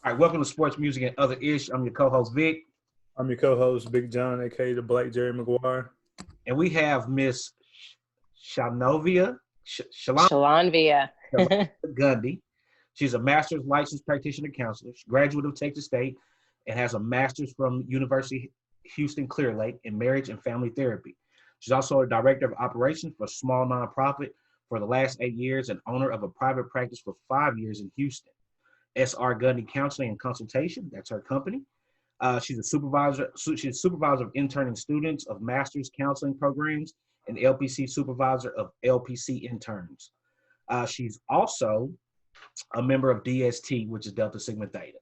All right, welcome to Sports, Music, and Other Ish. I'm your co-host, Vic. I'm your co-host, Big John, a.k.a. the Black Jerry Maguire. And we have Miss Shalonvia Shalonvia Gundy. She's a master's licensed practitioner counselor, graduate of Texas State, and has a master's from University Houston Clear Lake in marriage and family therapy. She's also a director of operations for a small nonprofit for the last 8 years and owner of a private practice for 5 years in Houston. S.R. Gundy Counseling and Consultation, that's her company. She's a supervisor. She's a supervisor of interning students of master's counseling programs and LPC supervisor of LPC interns. She's also a member of DST, which is Delta Sigma Theta.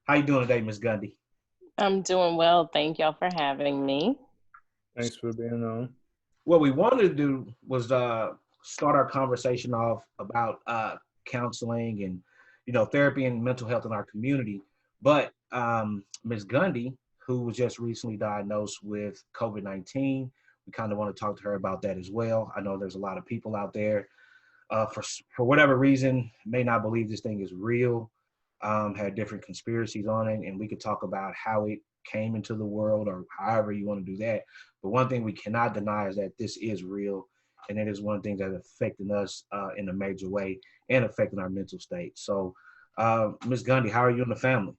How you doing today, Ms. Gundy? I'm doing well. Thank y'all for having me. Thanks for being on. What we wanted to do was start our conversation off about counseling and therapy and mental health in our community. But Ms. Gundy, who was just recently diagnosed with COVID-19, we kind of want to talk to her about that as well. I know there's a lot of people out there for whatever reason may not believe this thing is real, had different conspiracies on it, and we could talk about how it came into the world or however you want to do that. But one thing we cannot deny is that this is real, and it is one thing that's affecting us in a major way and affecting our mental state. So, Ms. Gundy, how are you and the family?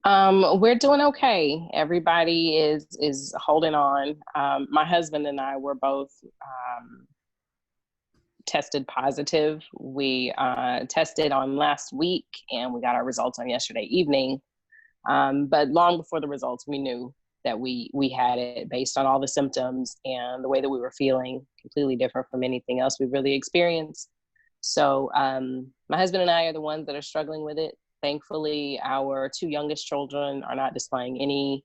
We're doing okay. Everybody is holding on. My husband and I were both tested positive. We tested on last week and we got our results on yesterday evening. But long before the results, we knew that we had it based on all the symptoms and the way that we were feeling, completely different from anything else we've really experienced. So my husband and I are the ones that are struggling with it. Thankfully, our 2 youngest children are not displaying any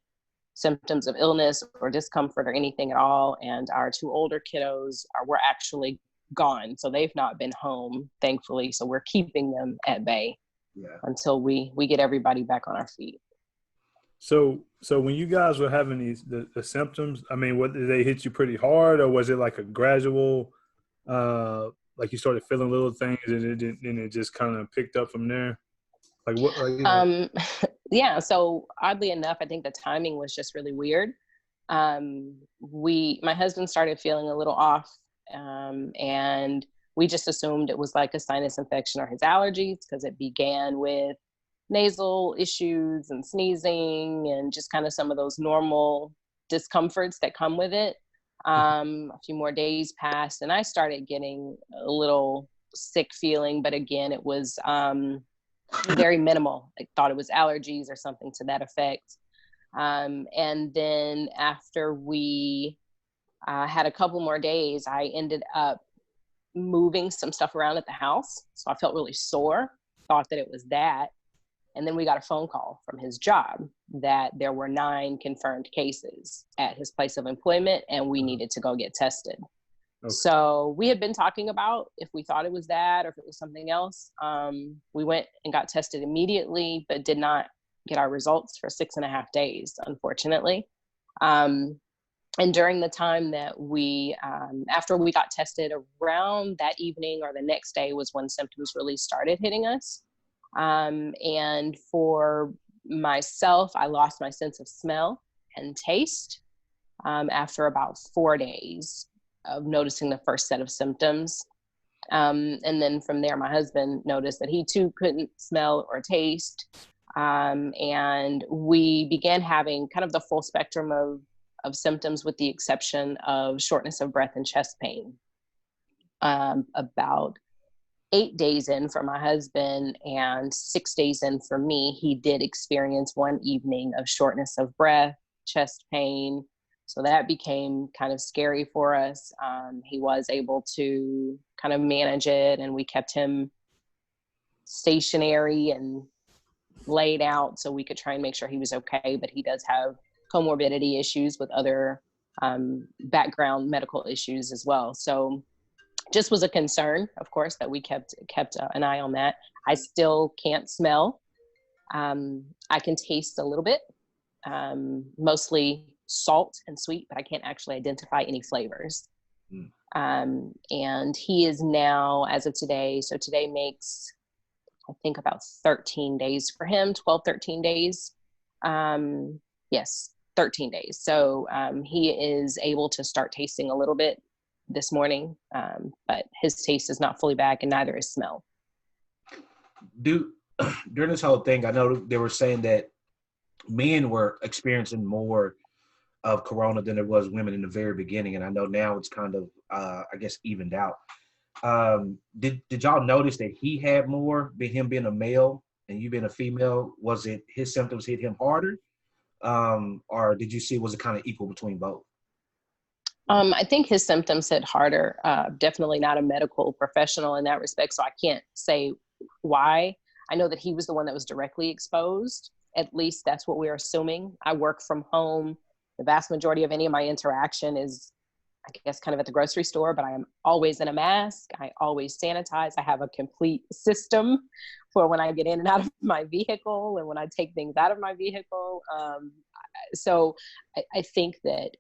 symptoms of illness or discomfort or anything at all. And our 2 older kiddos were actually gone. So they've not been home, thankfully. So we're keeping them at bay until we get everybody back on our feet. So when you guys were having the symptoms, I mean, what, did they hit you pretty hard, or was it like a gradual, like you started feeling little things and it just kind of picked up from there? Like what? Yeah. So oddly enough, I think the timing was just really weird. My husband started feeling a little off, and we just assumed it was like a sinus infection or his allergies, because it began with nasal issues and sneezing and just kind of some of those normal discomforts that come with it. A few more days passed and I started getting a little sick feeling, but again, it was very minimal. I thought it was allergies or something to that effect. And then after we had a couple more days, I ended up moving some stuff around at the house. So I felt really sore, thought that it was that. And then we got a phone call from his job that there were 9 confirmed cases at his place of employment and we needed to go get tested. Okay. So we had been talking about if we thought it was that or if it was something else. We went and got tested immediately, but did not get our results for 6.5 days, unfortunately. And during the time that after we got tested, around that evening or the next day was when symptoms really started hitting us. And for myself, I lost my sense of smell and taste after about 4 days of noticing the first set of symptoms. And then from there, my husband noticed that he too couldn't smell or taste. And we began having kind of the full spectrum of symptoms with the exception of shortness of breath and chest pain. About 8 days in for my husband and 6 days in for me, he did experience one evening of shortness of breath, chest pain. So that became kind of scary for us. He was able to kind of manage it and we kept him stationary and laid out so we could try and make sure he was okay. But he does have comorbidity issues with other background medical issues as well. So just was a concern, of course, that we kept an eye on that. I still can't smell. I can taste a little bit, mostly salt and sweet, but I can't actually identify any flavors. And he is now, as of today, so today makes I think about 13 days for him, 12, 13 days. Yes, 13 days. So he is able to start tasting a little bit this morning, but his taste is not fully back, and neither is smell. During this whole thing, I know they were saying that men were experiencing more of corona than there was women in the very beginning, and I know now it's kind of I guess evened out. Did y'all notice that he had more, him being a male and you being a female? Was it his symptoms hit him harder, or did you see was it kind of equal between both? I think his symptoms hit harder. Definitely not a medical professional in that respect, so I can't say why. I know that he was the one that was directly exposed. At least that's what we're assuming. I work from home. The vast majority of any of my interaction is, I guess, kind of at the grocery store, but I am always in a mask. I always sanitize. I have a complete system for when I get in and out of my vehicle and when I take things out of my vehicle. So I think that,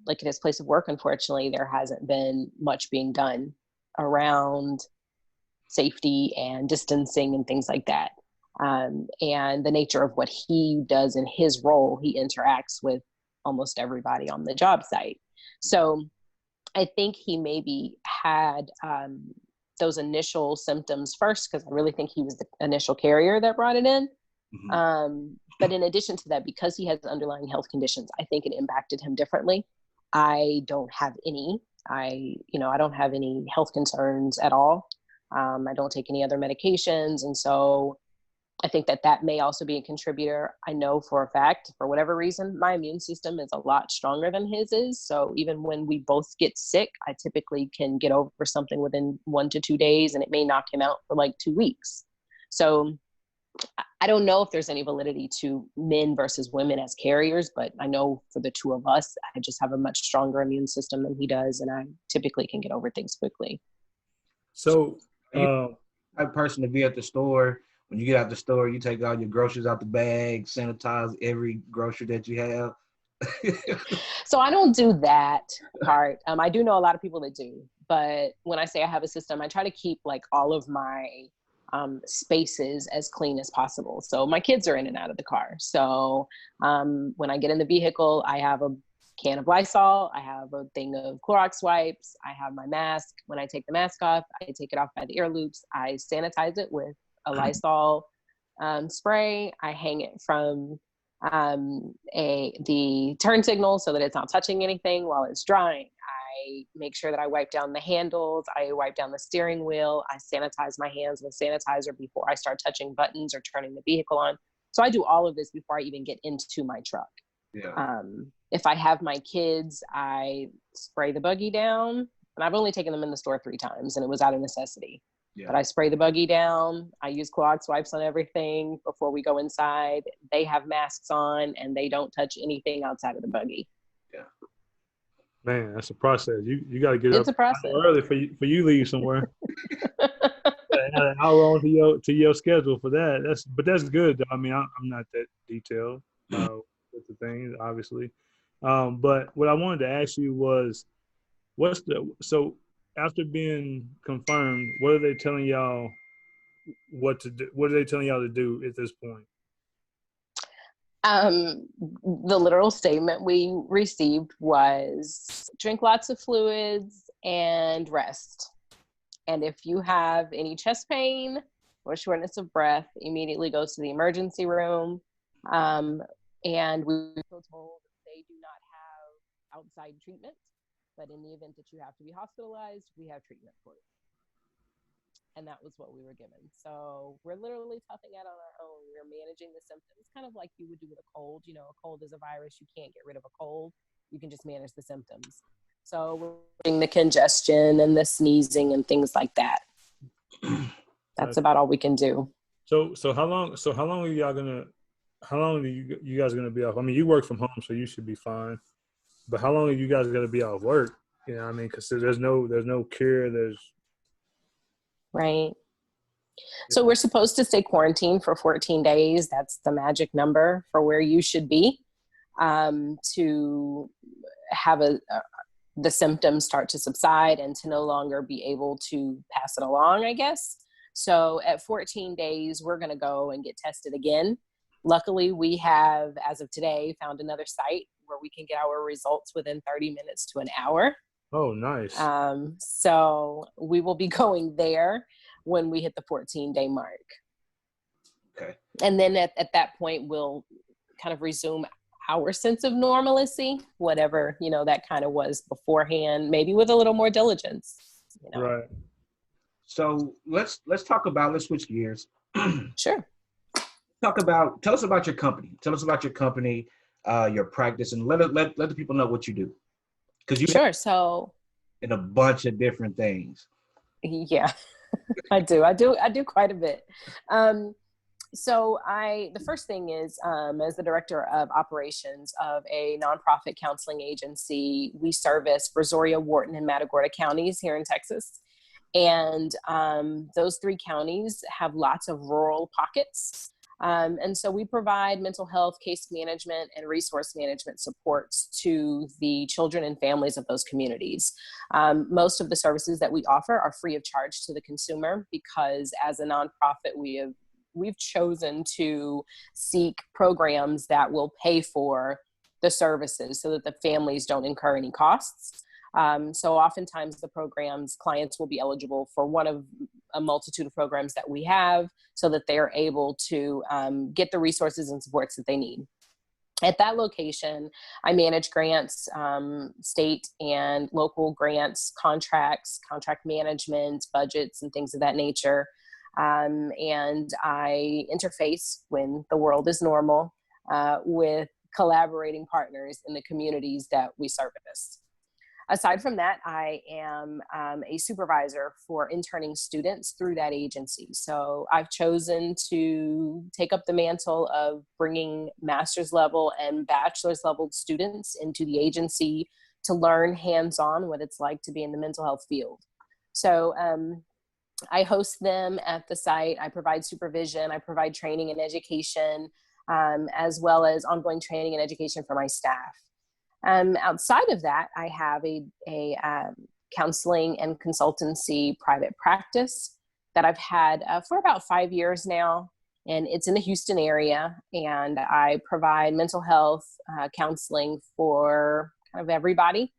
like at his place of work, unfortunately, there hasn't been much being done around safety and distancing and things like that. And the nature of what he does in his role, he interacts with almost everybody on the job site. So I think he maybe had those initial symptoms first, because I really think he was the initial carrier that brought it in. Mm-hmm. But in addition to that, because he has underlying health conditions, I think it impacted him differently. I don't have any. I don't have any health concerns at all. I don't take any other medications. And so I think that may also be a contributor. I know for a fact, for whatever reason, my immune system is a lot stronger than his is. So even when we both get sick, I typically can get over something within 1 to 2 days, and it may knock him out for like 2 weeks. So I don't know if there's any validity to men versus women as carriers, but I know for the two of us, I just have a much stronger immune system than he does, and I typically can get over things quickly. So you type person to be at the store. When you get out the store, you take all your groceries out the bag, sanitize every grocery that you have. So I don't do that part. I do know a lot of people that do, but when I say I have a system, I try to keep like all of my spaces as clean as possible. So my kids are in and out of the car. So when I get in the vehicle, I have a can of Lysol. I have a thing of Clorox wipes. I have my mask. When I take the mask off, I take it off by the ear loops. I sanitize it with a Lysol spray. I hang it from the turn signal so that it's not touching anything while it's drying. I make sure that I wipe down the handles. I wipe down the steering wheel. I sanitize my hands with sanitizer before I start touching buttons or turning the vehicle on. So I do all of this before I even get into my truck. Yeah. If I have my kids, I spray the buggy down. And I've only taken them in the store 3 times, and it was out of necessity. Yeah. But I spray the buggy down. I use Clorox wipes on everything before we go inside. They have masks on, and they don't touch anything outside of the buggy. Yeah. Man, that's a process. You got to get it's up a process. early for you leave somewhere. An hour on to your schedule for that. That's good. I mean, I'm not that detailed with the things, obviously. But what I wanted to ask you was, so after being confirmed, what are they telling y'all what to do? What are they telling y'all to do at this point? The literal statement we received was drink lots of fluids and rest. And if you have any chest pain or shortness of breath, immediately go to the emergency room. And we were told they do not have outside treatment, but in the event that you have to be hospitalized, we have treatment for you. And that was what we were given. So we're literally toughing it on our own. We're managing the symptoms, kind of like you would do with a cold. A cold is a virus. You can't get rid of a cold. You can just manage the symptoms. So we're doing the congestion and the sneezing and things like that. That's about all we can do. So how long are y'all how long are you guys gonna be off? I mean, you work from home, so you should be fine. But how long are you guys gonna be off work? You know what I mean? Because there's no cure. Right. So we're supposed to stay quarantined for 14 days. That's the magic number for where you should be to have the symptoms start to subside and to no longer be able to pass it along, I guess. So at 14 days, we're going to go and get tested again. Luckily, we have, as of today, found another site where we can get our results within 30 minutes to an hour. Oh, nice. So we will be going there when we hit the 14-day mark. Okay. And then at that point, we'll kind of resume our sense of normalcy, whatever, that kind of was beforehand, maybe with a little more diligence. Right. So let's switch gears. Sure. Tell us about your company. Tell us about your company, your practice, and let the people know what you do. Because you sure. So in a bunch of different things. Yeah, I do quite a bit. So the first thing is, as the director of operations of a nonprofit counseling agency, we service Brazoria, Wharton, and Matagorda counties here in Texas. And those 3 counties have lots of rural pockets. And so we provide mental health, case management, and resource management supports to the children and families of those communities. Most of the services that we offer are free of charge to the consumer because as a nonprofit, we've chosen to seek programs that will pay for the services so that the families don't incur any costs. So oftentimes the clients will be eligible for one of a multitude of programs that we have so that they're able to get the resources and supports that they need. At that location, I manage grants, state and local grants, contracts, contract management, budgets, and things of that nature. And I interface when the world is normal with collaborating partners in the communities that we service. Aside from that, I am a supervisor for interning students through that agency. So I've chosen to take up the mantle of bringing master's level and bachelor's level students into the agency to learn hands-on what it's like to be in the mental health field. So I host them at the site. I provide supervision. I provide training and education, as well as ongoing training and education for my staff. Outside of that, I have a counseling and consultancy private practice that I've had for about 5 years now, and it's in the Houston area, and I provide mental health counseling for kind of everybody.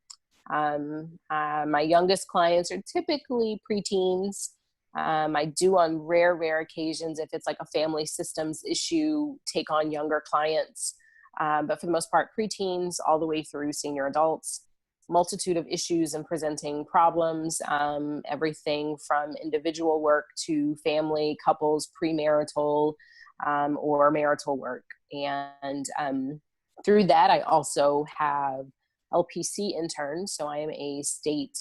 My youngest clients are typically preteens. I do on rare occasions, if it's like a family systems issue, take on younger clients. But for the most part, preteens all the way through senior adults, multitude of issues and presenting problems, everything from individual work to family, couples, premarital, or marital work. And through that, I also have LPC interns. So I am a state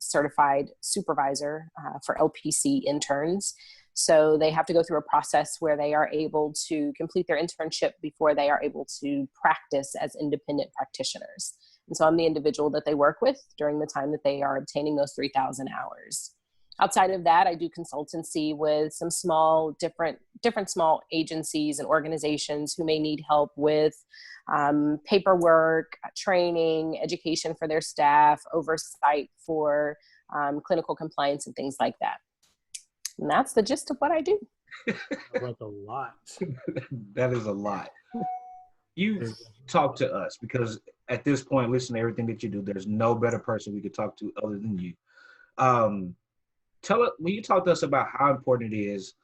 certified supervisor for LPC interns. So they have to go through a process where they are able to complete their internship before they are able to practice as independent practitioners. And so I'm the individual that they work with during the time that they are obtaining those 3,000 hours. Outside of that, I do consultancy with some different small agencies and organizations who may need help with paperwork, training, education for their staff, oversight for clinical compliance and things like that. And that's the gist of what I do. That's a lot. That is a lot. You talk to us because at this point, listen to everything that you do. There's no better person we could talk to other than you. Tell us, when you talk to us about how important it is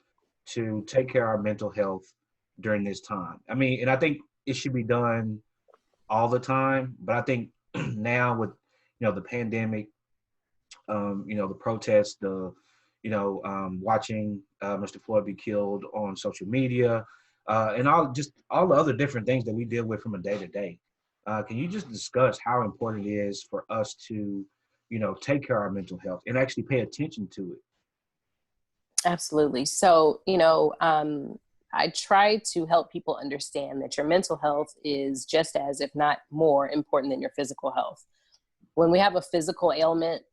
to take care of our mental health during this time. I mean, and I think it should be done all the time, but I think now with, the pandemic, the protests, watching Mr. Floyd be killed on social media, and all the other different things that we deal with from a day to day. Can you just discuss how important it is for us to, take care of our mental health and actually pay attention to it? Absolutely. So, I try to help people understand that your mental health is just as, if not more, important than your physical health. When we have a physical ailment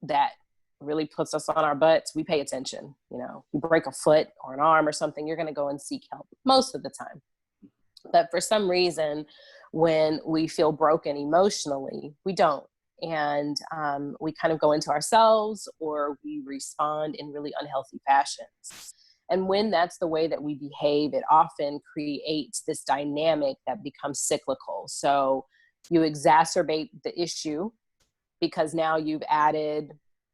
that really puts us on our butts, we pay attention. You break a foot or an arm or something, you're going to go and seek help most of the time. But for some reason, when we feel broken emotionally, we don't. and we kind of go into ourselves, or we respond in really unhealthy fashions. And when that's the way that we behave, it often creates this dynamic that becomes cyclical. So you exacerbate the issue because now you've added,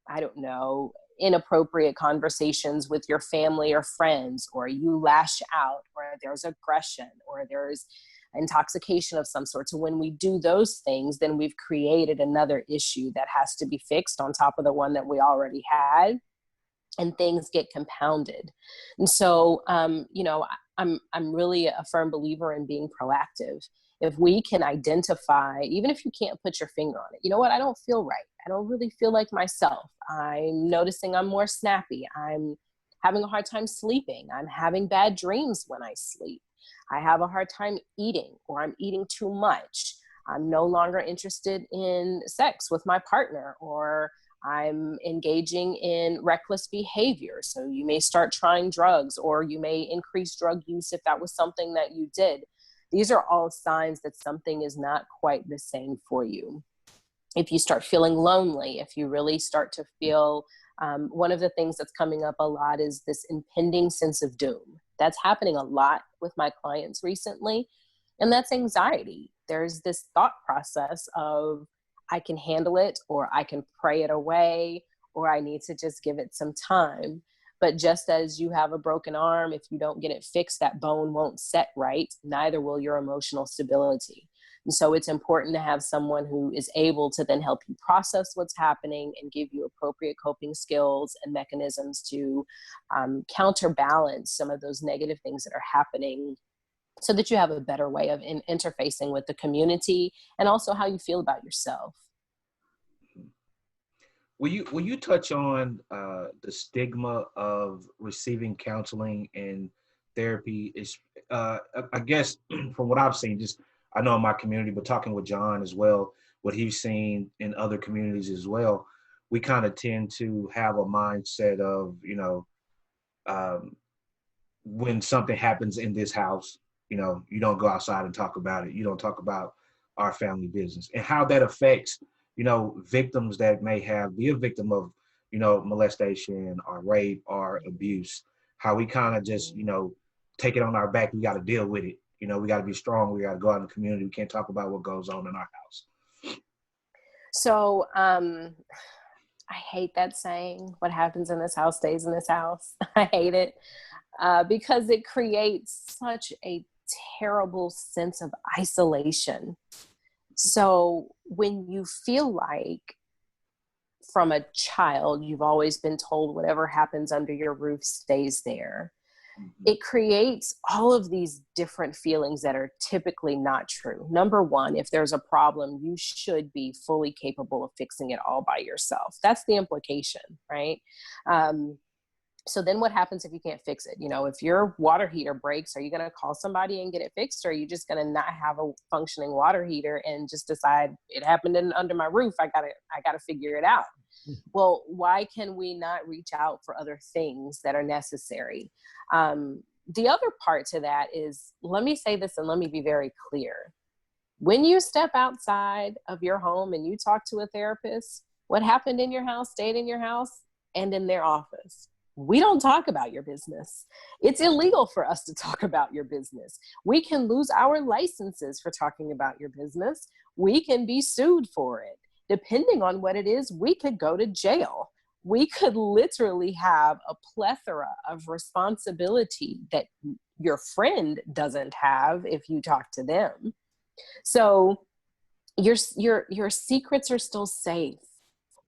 I don't know, inappropriate conversations with your family or friends, or you lash out, or there's aggression, or there's intoxication of some sort. So when we do those things, then we've created another issue that has to be fixed on top of the one that we already had, and things get compounded. And so, you know, I'm really a firm believer in being proactive. If we can identify, even if you can't put your finger on it, you know what, I don't feel right. I don't really feel like myself. I'm noticing I'm more snappy. I'm having a hard time sleeping. I'm having bad dreams when I sleep. I have a hard time eating, or I'm eating too much. I'm no longer interested in sex with my partner, or I'm engaging in reckless behavior. So you may start trying drugs, or you may increase drug use if that was something that you did. These are all signs that something is not quite the same for you. If you start feeling lonely, if you really start to feel, one of the things that's coming up a lot is this impending sense of doom. That's happening a lot with my clients recently. And that's anxiety. There's this thought process of, I can handle it, or I can pray it away, or I need to just give it some time. But just as you have a broken arm, if you don't get it fixed, that bone won't set right, neither will your emotional stability. And so it's important to have someone who is able to then help you process what's happening and give you appropriate coping skills and mechanisms to counterbalance some of those negative things that are happening, so that you have a better way of interfacing with the community, and also how you feel about yourself. Will you touch on the stigma of receiving counseling and therapy? Is I guess from what I've seen, just I know in my community, but talking with John as well, what he's seen in other communities as well, we kind of tend to have a mindset of, you know, when something happens in this house, you know, you don't go outside and talk about it. You don't talk about our family business, and how that affects, you know, victims that may be a victim of, you know, molestation or rape or abuse, how we kind of just, you know, take it on our back. We got to deal with it. You know, we got to be strong. We got to go out in the community. We can't talk about what goes on in our house. So I hate that saying, what happens in this house stays in this house. I hate it because it creates such a terrible sense of isolation. So when you feel like from a child, you've always been told whatever happens under your roof stays there, it creates all of these different feelings that are typically not true. Number one, if there's a problem, you should be fully capable of fixing it all by yourself. That's the implication, right? So then what happens if you can't fix it? You know, if your water heater breaks, are you going to call somebody and get it fixed? Or are you just going to not have a functioning water heater and just decide it happened under my roof? I gotta figure it out. Well, why can we not reach out for other things that are necessary? The other part to that is, let me say this and let me be very clear. When you step outside of your home and you talk to a therapist, what happened in your house stayed in your house and in their office. We don't talk about your business. It's illegal for us to talk about your business. We can lose our licenses for talking about your business. We can be sued for it. Depending on what it is, we could go to jail. We could literally have a plethora of responsibility that your friend doesn't have if you talk to them. So your secrets are still safe.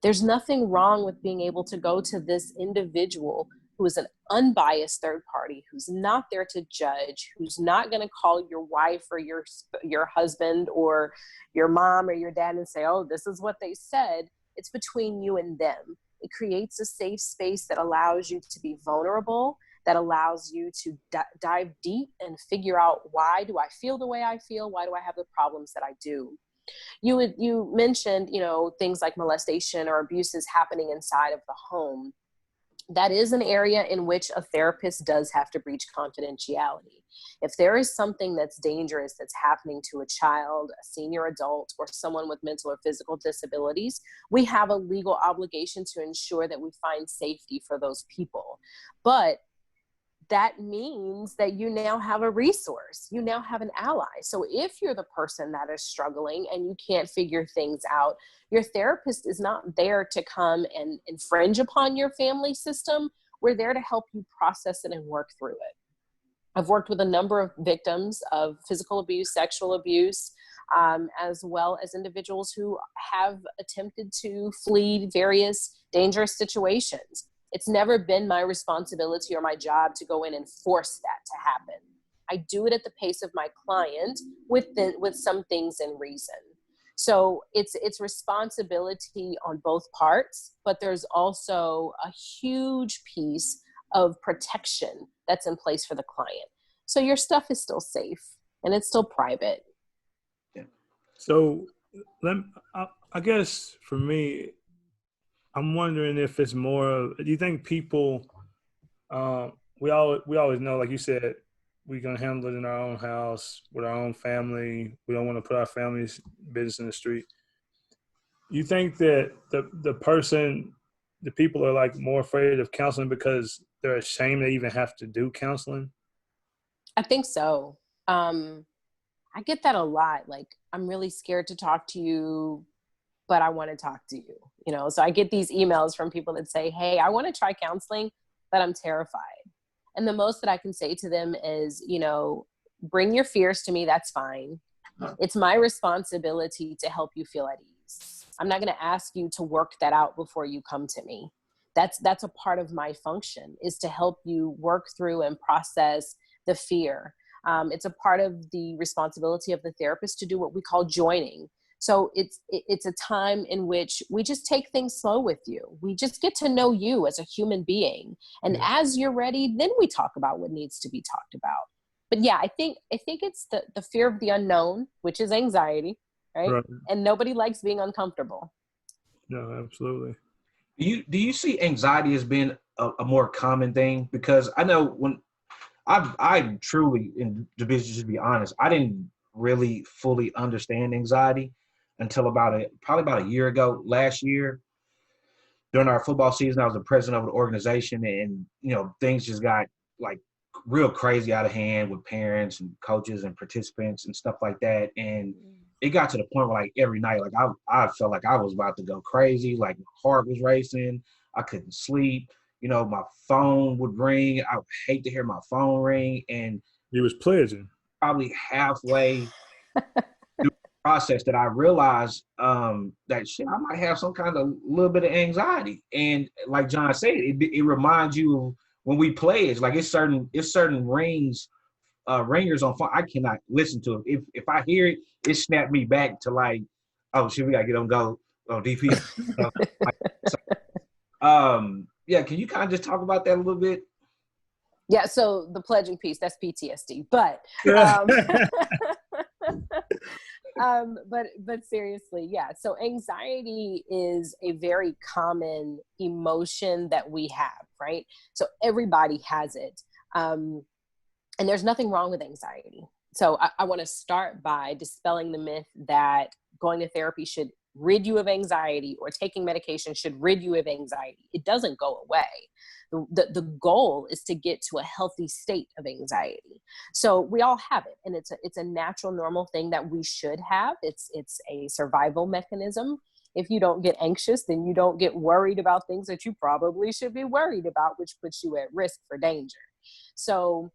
There's nothing wrong with being able to go to this individual who is an unbiased third party, who's not there to judge, who's not going to call your wife or your husband or your mom or your dad and say, oh, this is what they said. It's between you and them. It creates a safe space that allows you to be vulnerable, that allows you to dive deep and figure out, why do I feel the way I feel? Why do I have the problems that I do? You mentioned, you know, things like molestation or abuse is happening inside of the home. that is an area in which a therapist does have to breach confidentiality. If there is something that's dangerous that's happening to a child, a senior adult, or someone with mental or physical disabilities, we have a legal obligation to ensure that we find safety for those people. But that means that you now have a resource. You now have an ally. So if you're the person that is struggling and you can't figure things out, your therapist is not there to come and infringe upon your family system. We're there to help you process it and work through it. I've worked with a number of victims of physical abuse, sexual abuse, as well as individuals who have attempted to flee various dangerous situations. It's never been my responsibility or my job to go in and force that to happen. I do it at the pace of my client with some things in reason. So it's responsibility on both parts, but there's also a huge piece of protection that's in place for the client. So your stuff is still safe and it's still private. So I guess for me, I'm wondering if it's more, do you think people, we always know, like you said, we're going to handle it in our own house with our own family. We don't want to put our family's business in the street. You think that the people are like more afraid of counseling because they're ashamed they even have to do counseling? I think so. I get that a lot. Like, I'm really scared to talk to you, but I want to talk to you, So I get these emails from people that say, hey, I want to try counseling, but I'm terrified. And the most that I can say to them is, bring your fears to me. That's fine. It's my responsibility to help you feel at ease. I'm not going to ask you to work that out before you come to me. That's a part of my function, is to help you work through and process the fear. It's a part of the responsibility of the therapist to do what we call joining. So it's a time in which we just take things slow with you. We just get to know you as a human being. And as you're ready, then we talk about what needs to be talked about. But yeah, I think it's the fear of the unknown, which is anxiety, right? And nobody likes being uncomfortable. No, absolutely. Do you see anxiety as being a more common thing? Because I know when I truly, and to be honest, I didn't really fully understand anxiety until probably about a year ago. Last year, during our football season, I was the president of an organization, and things just got like real crazy out of hand with parents and coaches and participants and stuff like that. And it got to the point where, like, every night, like I felt like I was about to go crazy. Like, my heart was racing. I couldn't sleep. My phone would ring. I would hate to hear my phone ring. And he was pledging. Probably halfway through the process that I realized that shit, I might have some kind of little bit of anxiety. And like John said, it reminds you of when we pledge. Like, it's certain ringers on phone I cannot listen to. If I hear it, it snapped me back to like, oh shit, we gotta get on go on DP. Yeah, can you kind of just talk about that a little bit? Yeah, so the pledging piece, that's PTSD. But but seriously, yeah. So anxiety is a very common emotion that we have, right? So everybody has it. And there's nothing wrong with anxiety. So I want to start by dispelling the myth that going to therapy should rid you of anxiety, or taking medication should rid you of anxiety. It doesn't go away. The goal is to get to a healthy state of anxiety. So we all have it, and it's a natural, normal thing that we should have. It's a survival mechanism. If you don't get anxious, then you don't get worried about things that you probably should be worried about, which puts you at risk for danger. So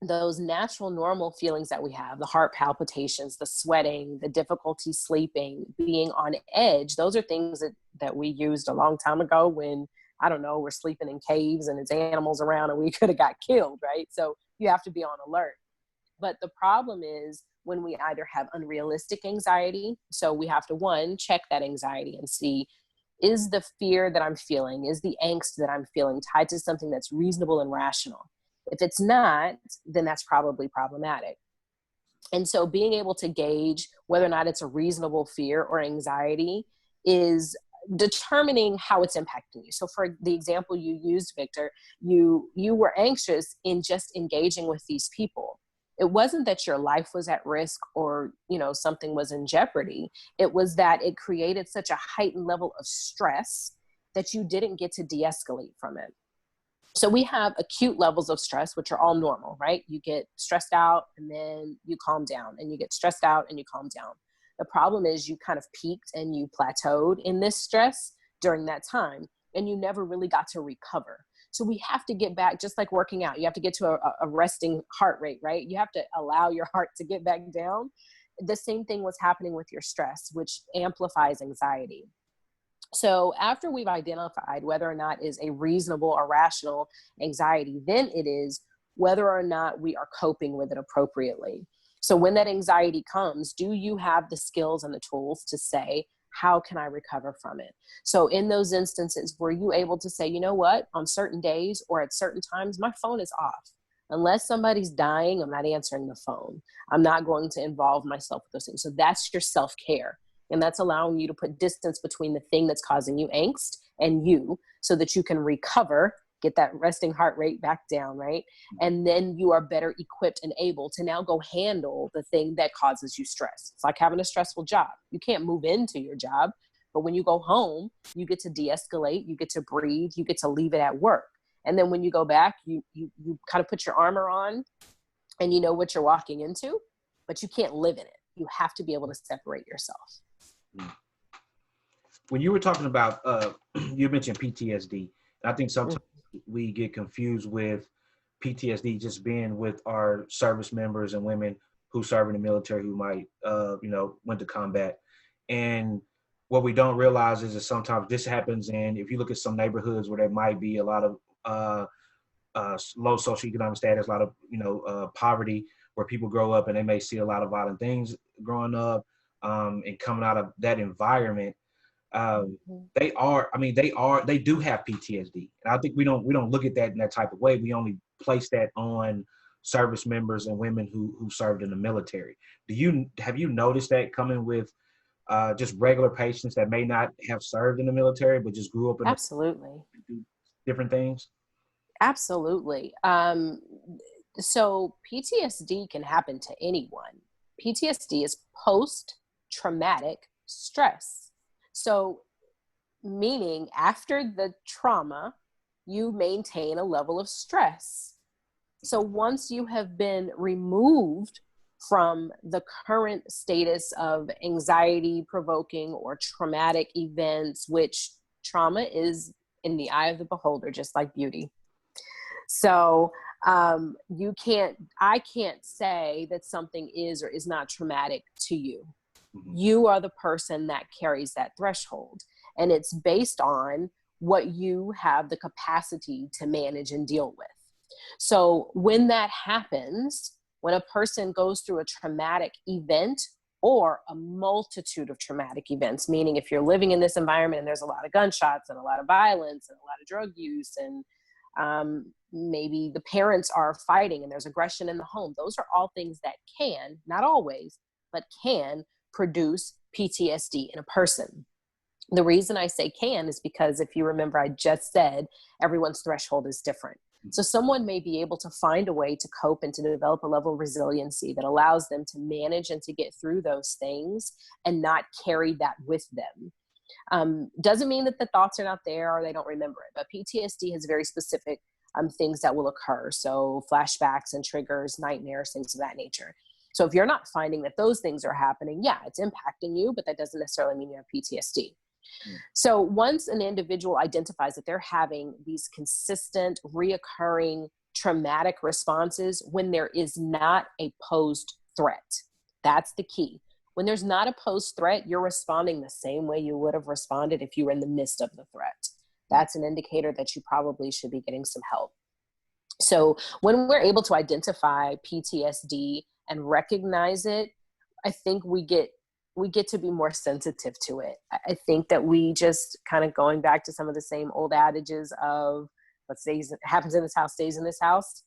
those natural, normal feelings that we have, the heart palpitations, the sweating, the difficulty sleeping, being on edge, those are things that we used a long time ago when, I don't know, we're sleeping in caves and it's animals around and we could have got killed, right? So you have to be on alert. But the problem is when we either have unrealistic anxiety, so we have to, one, check that anxiety and see, is the fear that I'm feeling, is the angst that I'm feeling tied to something that's reasonable and rational? If it's not, then that's probably problematic. And so being able to gauge whether or not it's a reasonable fear or anxiety is determining how it's impacting you. So for the example you used, Victor, you were anxious in just engaging with these people. It wasn't that your life was at risk or, something was in jeopardy. It was that it created such a heightened level of stress that you didn't get to de-escalate from it. So we have acute levels of stress, which are all normal, right? You get stressed out and then you calm down, and you get stressed out and you calm down. The problem is you kind of peaked and you plateaued in this stress during that time, and you never really got to recover. So we have to get back, just like working out. You have to get to a resting heart rate, right? You have to allow your heart to get back down. The same thing was happening with your stress, which amplifies anxiety. So after we've identified whether or not is a reasonable or rational anxiety, then it is whether or not we are coping with it appropriately. So when that anxiety comes, do you have the skills and the tools to say, how can I recover from it? So in those instances, were you able to say, you know what, on certain days or at certain times, my phone is off. Unless somebody's dying, I'm not answering the phone. I'm not going to involve myself with those things. So that's your self-care. And that's allowing you to put distance between the thing that's causing you angst and you, so that you can recover, get that resting heart rate back down, right? And then you are better equipped and able to now go handle the thing that causes you stress. It's like having a stressful job. You can't move into your job, but when you go home, you get to de-escalate, you get to breathe, you get to leave it at work. And then when you go back, you kind of put your armor on and you know what you're walking into, but you can't live in it. You have to be able to separate yourself. When you were talking about, you mentioned PTSD, and I think sometimes we get confused with PTSD just being with our service members and women who serve in the military who might, went to combat. And what we don't realize is that sometimes this happens, and if you look at some neighborhoods where there might be a lot of low socioeconomic status, a lot of, poverty, where people grow up and they may see a lot of violent things growing up, and coming out of that environment, they do have PTSD. And I think we don't look at that in that type of way. We only place that on service members and women who served in the military. Have you noticed that coming with just regular patients that may not have served in the military, but just grew up in Absolutely. different things? Absolutely. So PTSD can happen to anyone. PTSD is post-traumatic stress. So meaning after the trauma, you maintain a level of stress. So once you have been removed from the current status of anxiety provoking or traumatic events, which trauma is in the eye of the beholder, just like beauty. So I can't say that something is or is not traumatic to you. Mm-hmm. You are the person that carries that threshold, and it's based on what you have the capacity to manage and deal with. So when that happens, when a person goes through a traumatic event or a multitude of traumatic events, meaning if you're living in this environment and there's a lot of gunshots and a lot of violence and a lot of drug use and maybe the parents are fighting and there's aggression in the home. Those are all things that can, not always, but can produce PTSD in a person. The reason I say can is because if you remember, I just said everyone's threshold is different. So someone may be able to find a way to cope and to develop a level of resiliency that allows them to manage and to get through those things and not carry that with them. Doesn't mean that the thoughts are not there or they don't remember it, but PTSD has very specific things that will occur. So flashbacks and triggers, nightmares, things of that nature. So if you're not finding that those things are happening, yeah, it's impacting you, but that doesn't necessarily mean you have PTSD. So once an individual identifies that they're having these consistent, reoccurring traumatic responses when there is not a posed threat, that's the key. When there's not a posed threat, you're responding the same way you would have responded if you were in the midst of the threat. That's an indicator that you probably should be getting some help. So when we're able to identify PTSD and recognize it, I think we get to be more sensitive to it. I think that we just kind of going back to some of the same old adages of what happens in this house stays in this house.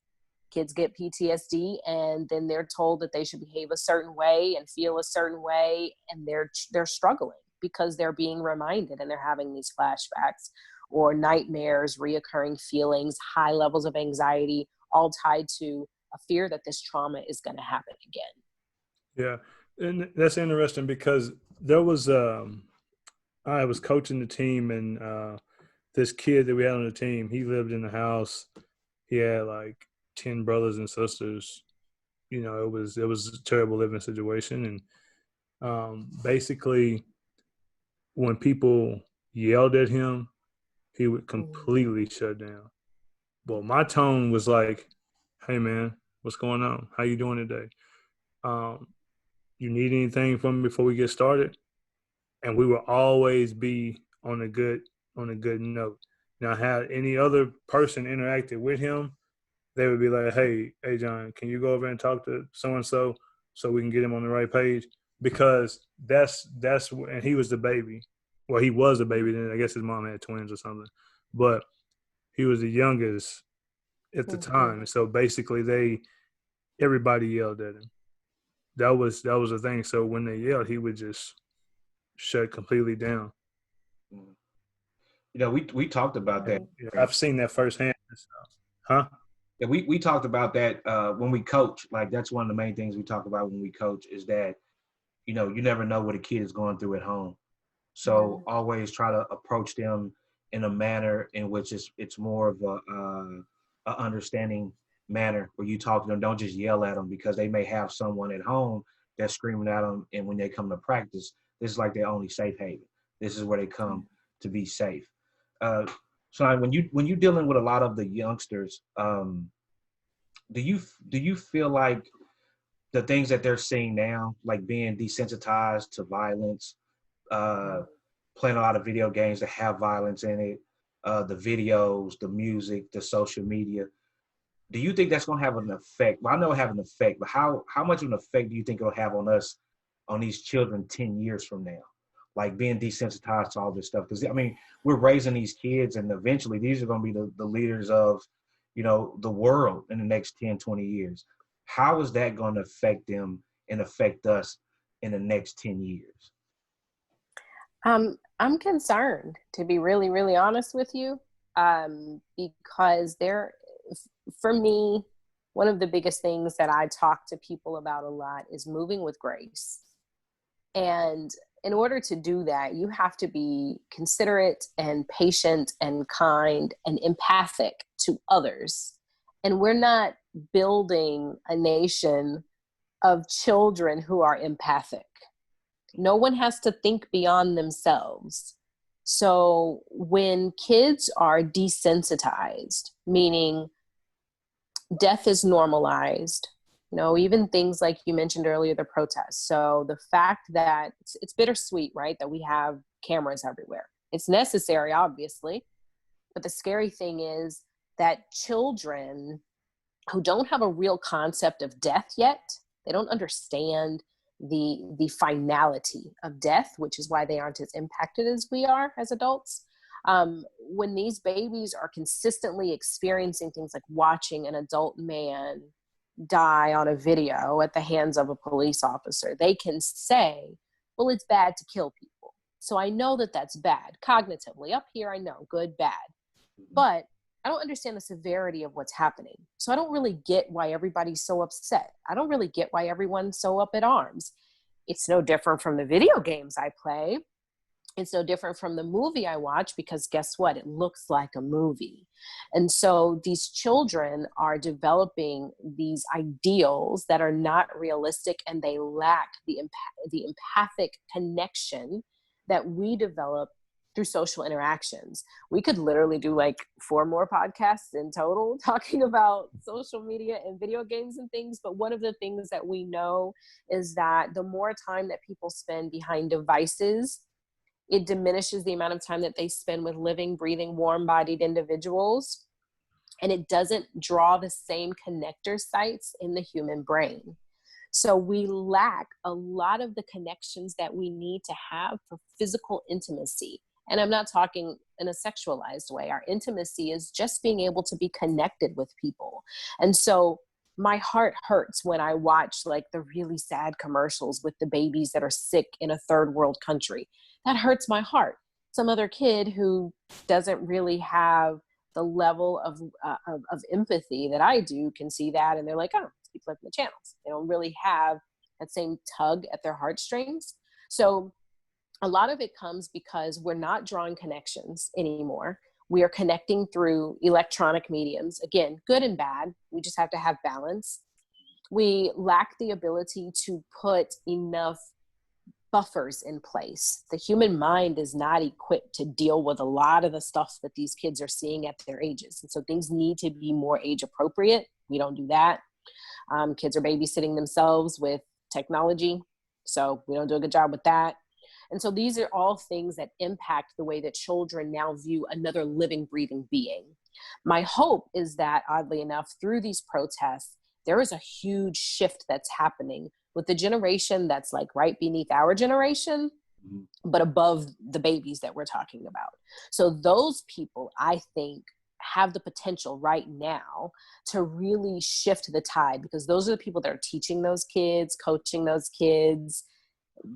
Kids get PTSD and then they're told that they should behave a certain way and feel a certain way, and they're struggling because they're being reminded and they're having these flashbacks or nightmares, reoccurring feelings, high levels of anxiety, all tied to a fear that this trauma is going to happen again. Yeah. And that's interesting because there was, I was coaching the team, and this kid that we had on the team, he lived in the house. He had like 10 brothers and sisters. You know, it was a terrible living situation. And basically, when people yelled at him, he would completely shut down. Well, my tone was like, "Hey, man, what's going on? How you doing today? You need anything from me before we get started?" And we will always be on a good note. Now, had any other person interacted with him, they would be like, hey, John, can you go over and talk to so-and-so so we can get him on the right page? Because that's and he was the baby. Well, he was a baby then. I guess his mom had twins or something. But he was the youngest at the time. And so basically everybody yelled at him. That was the thing. So when they yelled, he would just shut completely down. You know, we talked about that. Yeah, I've seen that firsthand. Huh? Yeah, we talked about that when we coach. Like, that's one of the main things we talk about when we coach is that, you know, you never know what a kid is going through at home. So always try to approach them in a manner in which it's more of a understanding manner where you talk to them. Don't just yell at them because they may have someone at home that's screaming at them. And when they come to practice, this is like their only safe haven. This is where they come to be safe. So when you're dealing with a lot of the youngsters, do you feel like the things that they're seeing now, like being desensitized to violence, playing a lot of video games that have violence in it, the videos, the music, the social media, do you think that's going to have an effect? Well, I know it have an effect, but how much of an effect do you think it'll have on us, on these children 10 years from now? Like being desensitized to all this stuff. Because, I mean, we're raising these kids, and eventually these are going to be the leaders of, you know, the world in the next 10, 20 years. How is that going to affect them and affect us in the next 10 years? I'm concerned, to be really, really honest with you, because for me, one of the biggest things that I talk to people about a lot is moving with grace. And in order to do that, you have to be considerate and patient and kind and empathic to others. And we're not building a nation of children who are empathic. No one has to think beyond themselves. So when kids are desensitized, meaning death is normalized, you know, even things like you mentioned earlier, the protests. So the fact that it's bittersweet, right? That we have cameras everywhere. It's necessary, obviously. But the scary thing is that children who don't have a real concept of death yet, they don't understand the finality of death, which is why they aren't as impacted as we are as adults. When these babies are consistently experiencing things like watching an adult man die on a video at the hands of a police officer, they can say, well, it's bad to kill people. So I know that that's bad cognitively. Up here, I know good, bad. But I don't understand the severity of what's happening. So I don't really get why everybody's so upset. I don't really get why everyone's so up in arms. It's no different from the video games I play. It's no different from the movie I watch, because guess what? It looks like a movie. And so these children are developing these ideals that are not realistic, and they lack the empathic connection that we develop through social interactions. We could literally do like 4 more podcasts in total talking about social media and video games and things. But one of the things that we know is that the more time that people spend behind devices, it diminishes the amount of time that they spend with living, breathing, warm-bodied individuals. And it doesn't draw the same connector sites in the human brain. So we lack a lot of the connections that we need to have for physical intimacy. And I'm not talking in a sexualized way. Our intimacy is just being able to be connected with people. And so my heart hurts when I watch like the really sad commercials with the babies that are sick in a third world country. that hurts my heart. Some other kid who doesn't really have the level of empathy that I do can see that, and they're like, oh, keep flipping the channels. They don't really have that same tug at their heartstrings. So a lot of it comes because we're not drawing connections anymore. We are connecting through electronic mediums. Again, good and bad. We just have to have balance. We lack the ability to put enough buffers in place. The human mind is not equipped to deal with a lot of the stuff that these kids are seeing at their ages. And so things need to be more age appropriate. We don't do that. Kids are babysitting themselves with technology. So we don't do a good job with that. And so these are all things that impact the way that children now view another living, breathing being. My hope is that, oddly enough, through these protests, there is a huge shift that's happening with the generation that's like right beneath our generation, but above the babies that we're talking about. So those people, I think, have the potential right now to really shift the tide, because those are the people that are teaching those kids, coaching those kids.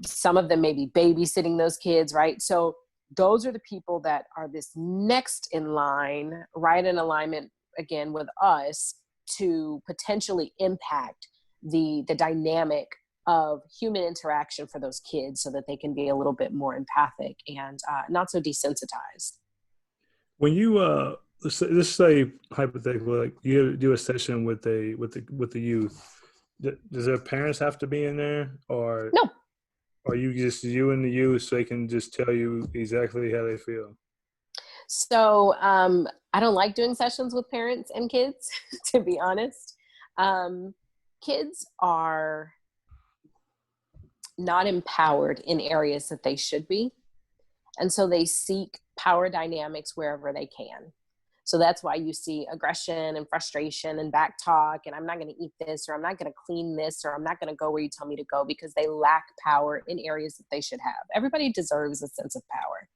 Some of them may be babysitting those kids, right? So those are the people that are this next in line, right in alignment, again, with us to potentially impact the dynamic of human interaction for those kids so that they can be a little bit more empathic and not so desensitized. When you let's say hypothetically, like you do a session with the youth, does their parents have to be in there, or No? Are you just you and the youth so they can just tell you exactly how they feel? So I don't like doing sessions with parents and kids, to be honest. Kids are not empowered in areas that they should be. And so they seek power dynamics wherever they can. So that's why you see aggression and frustration and back talk, and I'm not going to eat this, or I'm not going to clean this, or I'm not going to go where you tell me to go, because they lack power in areas that they should have. Everybody deserves a sense of power.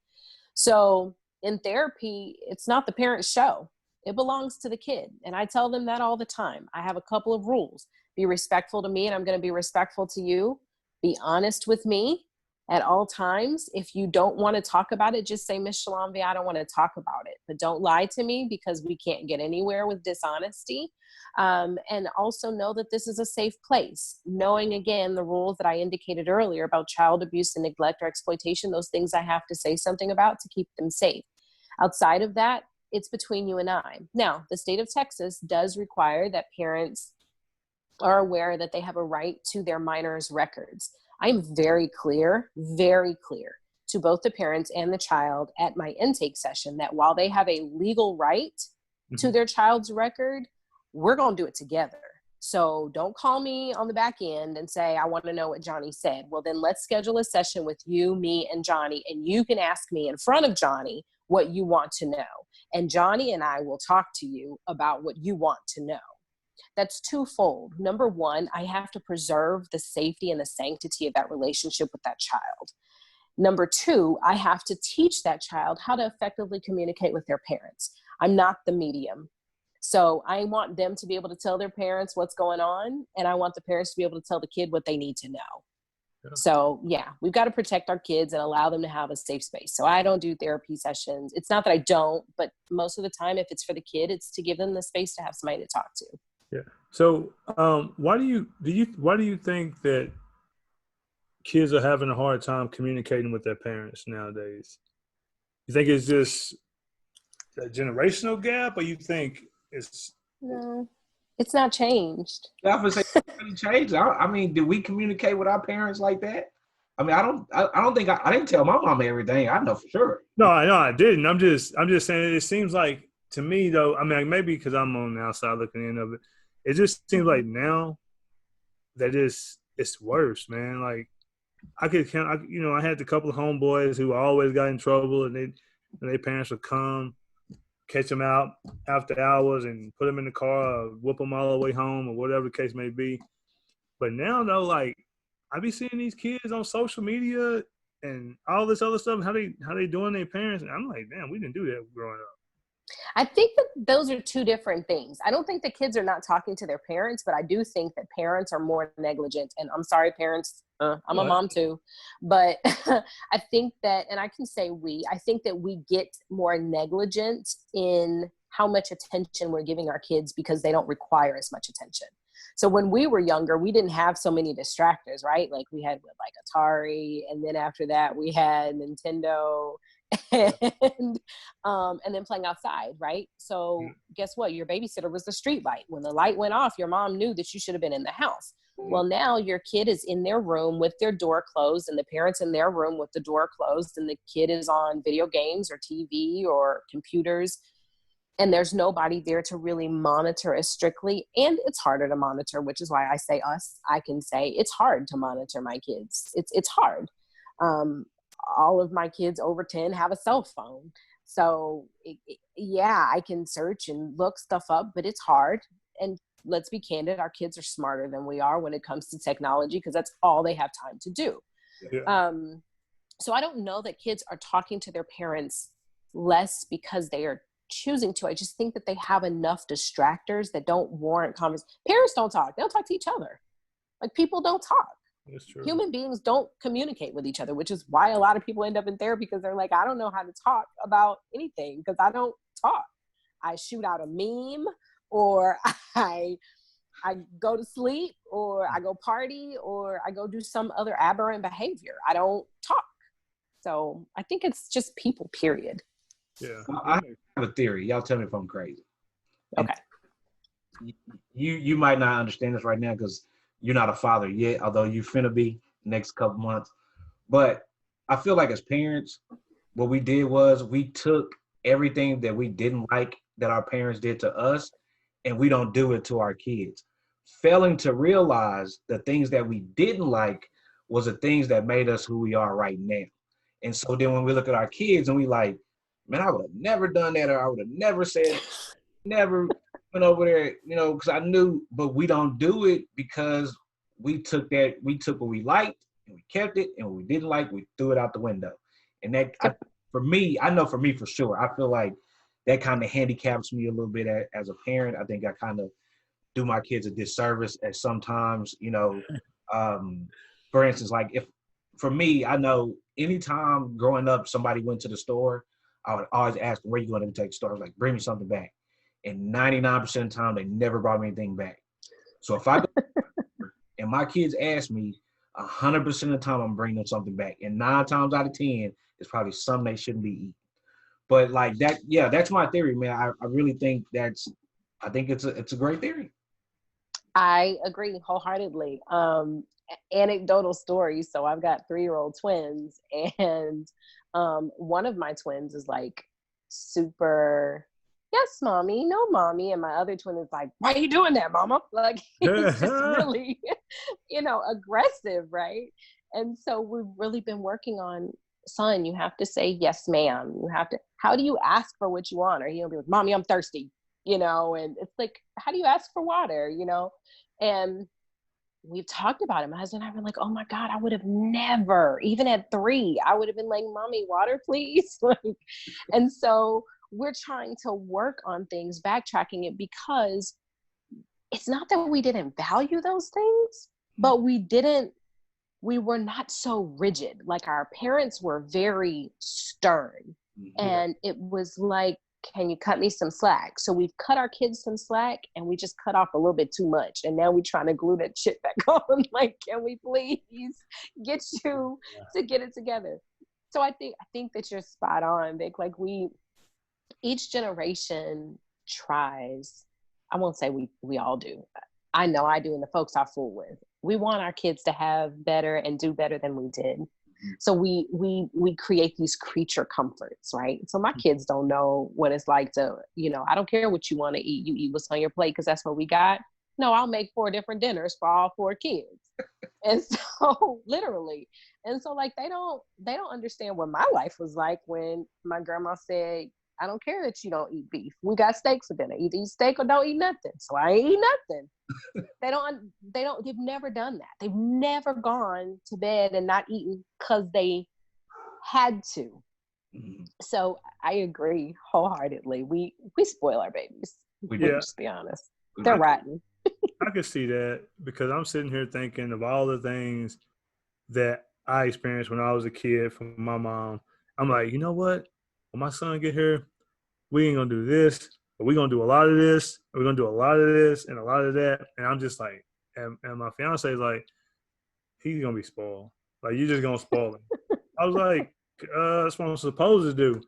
So in therapy, it's not the parent's show. It belongs to the kid. And I tell them that all the time. I have a couple of rules. Be respectful to me, and I'm going to be respectful to you. Be honest with me at all times. If you don't want to talk about it, just say, Miss Shalonvia, I don't want to talk about it. But don't lie to me, because we can't get anywhere with dishonesty. And also know that this is a safe place. Knowing, again, the rules that I indicated earlier about child abuse and neglect or exploitation, those things I have to say something about to keep them safe. Outside of that, it's between you and I. Now, the state of Texas does require that parents are aware that they have a right to their minors' records. I'm very clear to both the parents and the child at my intake session that while they have a legal right to their child's record, we're going to do it together. So don't call me on the back end and say, I want to know what Johnny said. Well, then let's schedule a session with you, me, and Johnny, and you can ask me in front of Johnny what you want to know. And Johnny and I will talk to you about what you want to know. That's twofold. Number one, I have to preserve the safety and the sanctity of that relationship with that child. Number two, I have to teach that child how to effectively communicate with their parents. I'm not the medium. So I want them to be able to tell their parents what's going on, and I want the parents to be able to tell the kid what they need to know. Yeah. So yeah, we've got to protect our kids and allow them to have a safe space. So I don't do therapy sessions. It's not that I don't, but most of the time, if it's for the kid, it's to give them the space to have somebody to talk to. Yeah. So why do you think that kids are having a hard time communicating with their parents nowadays? You think it's just a generational gap, or you think it's... No, it's not changed. I would say it's changed. I mean, did we communicate with our parents like that? I mean, I don't think I didn't tell my mom everything. I know for sure. No, I didn't. I'm just saying, it seems like, to me though, I mean, maybe because I'm on the outside looking in of it, it just seems like now that it's worse, man. Like I had a couple of homeboys who always got in trouble, and their parents would come, catch them out after hours and put them in the car, or whoop them all the way home, or whatever the case may be. But now though, like I be seeing these kids on social media and all this other stuff, how they doing their parents, and I'm like, damn, we didn't do that growing up. I think that those are two different things. I don't think the kids are not talking to their parents, but I do think that parents are more negligent. And I'm sorry, parents, I'm a mom too. But I think that, and I can say I think that we get more negligent in how much attention we're giving our kids because they don't require as much attention. So when we were younger, we didn't have so many distractors, right? Like we had like Atari, and then after that we had Nintendo, and then playing outside, right? So guess what? Your babysitter was the street light. When the light went off, your mom knew that you should have been in the house. Well, now your kid is in their room with their door closed, and the parents in their room with the door closed, and the kid is on video games or TV or computers, and there's nobody there to really monitor as strictly. And it's harder to monitor, which is why I say us. I can say it's hard to monitor my kids. It's hard. All of my kids over 10 have a cell phone. So yeah, I can search and look stuff up, but it's hard. And let's be candid, our kids are smarter than we are when it comes to technology because that's all they have time to do. Yeah. So I don't know that kids are talking to their parents less because they are choosing to. I just think that they have enough distractors that don't warrant conversation. Parents don't talk. They don't talk to each other. Like people don't talk. That's true. Human beings don't communicate with each other, which is why a lot of people end up in therapy because they're like, I don't know how to talk about anything because I don't talk. I shoot out a meme, or I go to sleep, or I go party, or I go do some other aberrant behavior. I don't talk. So I think it's just people, period. Yeah. I have a theory. Y'all tell me if I'm crazy. Okay. You might not understand this right now because you're not a father yet, although you finna be next couple months. But I feel like as parents, what we did was we took everything that we didn't like that our parents did to us, and we don't do it to our kids. Failing to realize the things that we didn't like was the things that made us who we are right now. And so then when we look at our kids and we like, man, I would have never done that, or I would have never said, never went over there, because I knew, but we don't do it because we took what we liked and we kept it, and what we didn't like, we threw it out the window. And that, for me for sure, I feel like that kind of handicaps me a little bit as a parent. I think I kind of do my kids a disservice at sometimes, for instance, like for me, I know anytime growing up, somebody went to the store, I would always ask them, where you going to take the store? I was like, bring me something back. And 99% of the time, they never brought me anything back. So if I go and my kids ask me, 100% of the time, I'm bringing them something back. And 9 times out of 10, it's probably something they shouldn't be eating. But like that, yeah, that's my theory, man. I really think it's a great theory. I agree wholeheartedly. Anecdotal story. So I've got 3-year-old twins, and one of my twins is like super, yes, mommy, no, mommy. And my other twin is like, why are you doing that, mama? Like, he's just really, aggressive, right? And so we've really been working on, son, you have to say, yes, ma'am. How do you ask for what you want? Or he'll be like, mommy, I'm thirsty, and it's like, how do you ask for water, And we've talked about it. My husband and I have been like, oh my God, I would have never, even at 3, I would have been like, mommy, water, please. And so we're trying to work on things, backtracking it, because it's not that we didn't value those things, but we were not so rigid. Like our parents were very stern. Mm-hmm. And it was like, can you cut me some slack? So we've cut our kids some slack, and we just cut off a little bit too much. And now we're trying to glue that shit back on. Like, can we please get you to get it together? So I think that you're spot on, Vic. Like each generation tries, I won't say we all do. I know I do, and the folks I fool with. We want our kids to have better and do better than we did. So we create these creature comforts, right? So my kids don't know what it's like to, I don't care what you want to eat. You eat what's on your plate because that's what we got. No, I'll make 4 different dinners for all 4 kids. And so literally. And so like, they don't understand what my life was like when my grandma said, I don't care that you don't eat beef. We got steak for dinner. Either eat steak or don't eat nothing. So I ain't eat nothing. They've never done that. They've never gone to bed and not eaten because they had to. Mhm. So I agree wholeheartedly. We spoil our babies. We We'll do. Yeah, just be honest. We They're do. rotten. I can see that because I'm sitting here thinking of all the things that I experienced when I was a kid from my mom. I'm like, you know what? When my son get here, we ain't gonna do this, but we gonna do a lot of this, and we're gonna do a lot of this and a lot of that. And I'm just like, and my fiance is like, he's gonna be spoiled. Like you just gonna spoil him. I was like, that's what I'm supposed to do.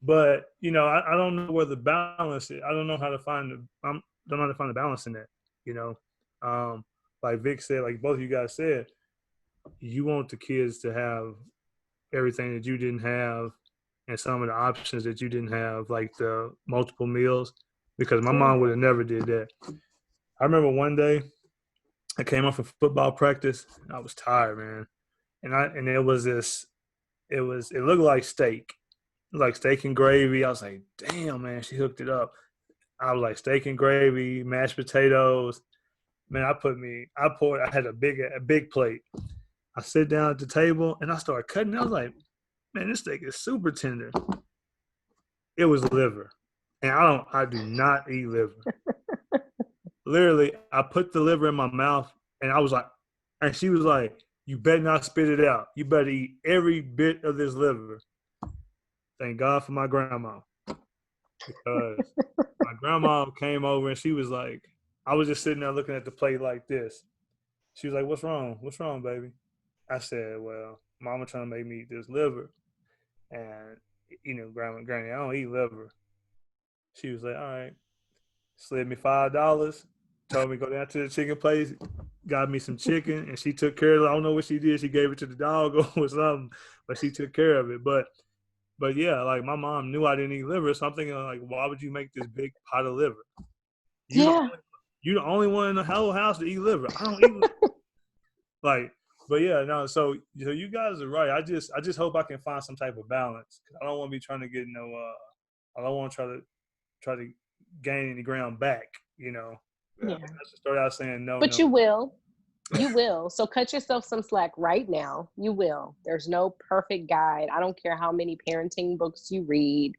But I don't know where the balance is. I don't know how to find don't know how to find the balance in that. You know, like Vic said, like both of you guys said, you want the kids to have everything that you didn't have, and some of the options that you didn't have, like the multiple meals. Because my Yeah. mom would have never did that. I remember one day I came off of football practice. And I was tired, man, and it was this. It looked like steak. Like steak and gravy. I was like, damn, man, she hooked it up. I was like steak and gravy, mashed potatoes. Man, I had a big plate. I sit down at the table and I started cutting. I was like, man, this steak is super tender. It was liver. And I do not eat liver. Literally, I put the liver in my mouth and I was like, and she was like, you better not spit it out. You better eat every bit of this liver. Thank God for my grandma. Because my grandma came over and she was like, I was just sitting there looking at the plate like this. She was like, what's wrong? What's wrong, baby? I said, well, mama trying to make me eat this liver. And, granny, I don't eat liver. She was like, all right. Slid me $5, told me to go down to the chicken place, got me some chicken, and she took care of it. I don't know what she did. She gave it to the dog or something, but she took care of it. But yeah, like my mom knew I didn't eat liver, so I'm thinking like, why would you make this big pot of liver? You the Yeah. only, you the only one in the whole house to eat liver. I don't eat liver. Like, but yeah, no. So you guys are right. I just hope I can find some type of balance. I don't want to be trying to get no. I don't want to try to gain any ground back. Yeah. I should start out saying no, But no. you will. You will. So cut yourself some slack right now. You will. There's no perfect guide. I don't care how many parenting books you read.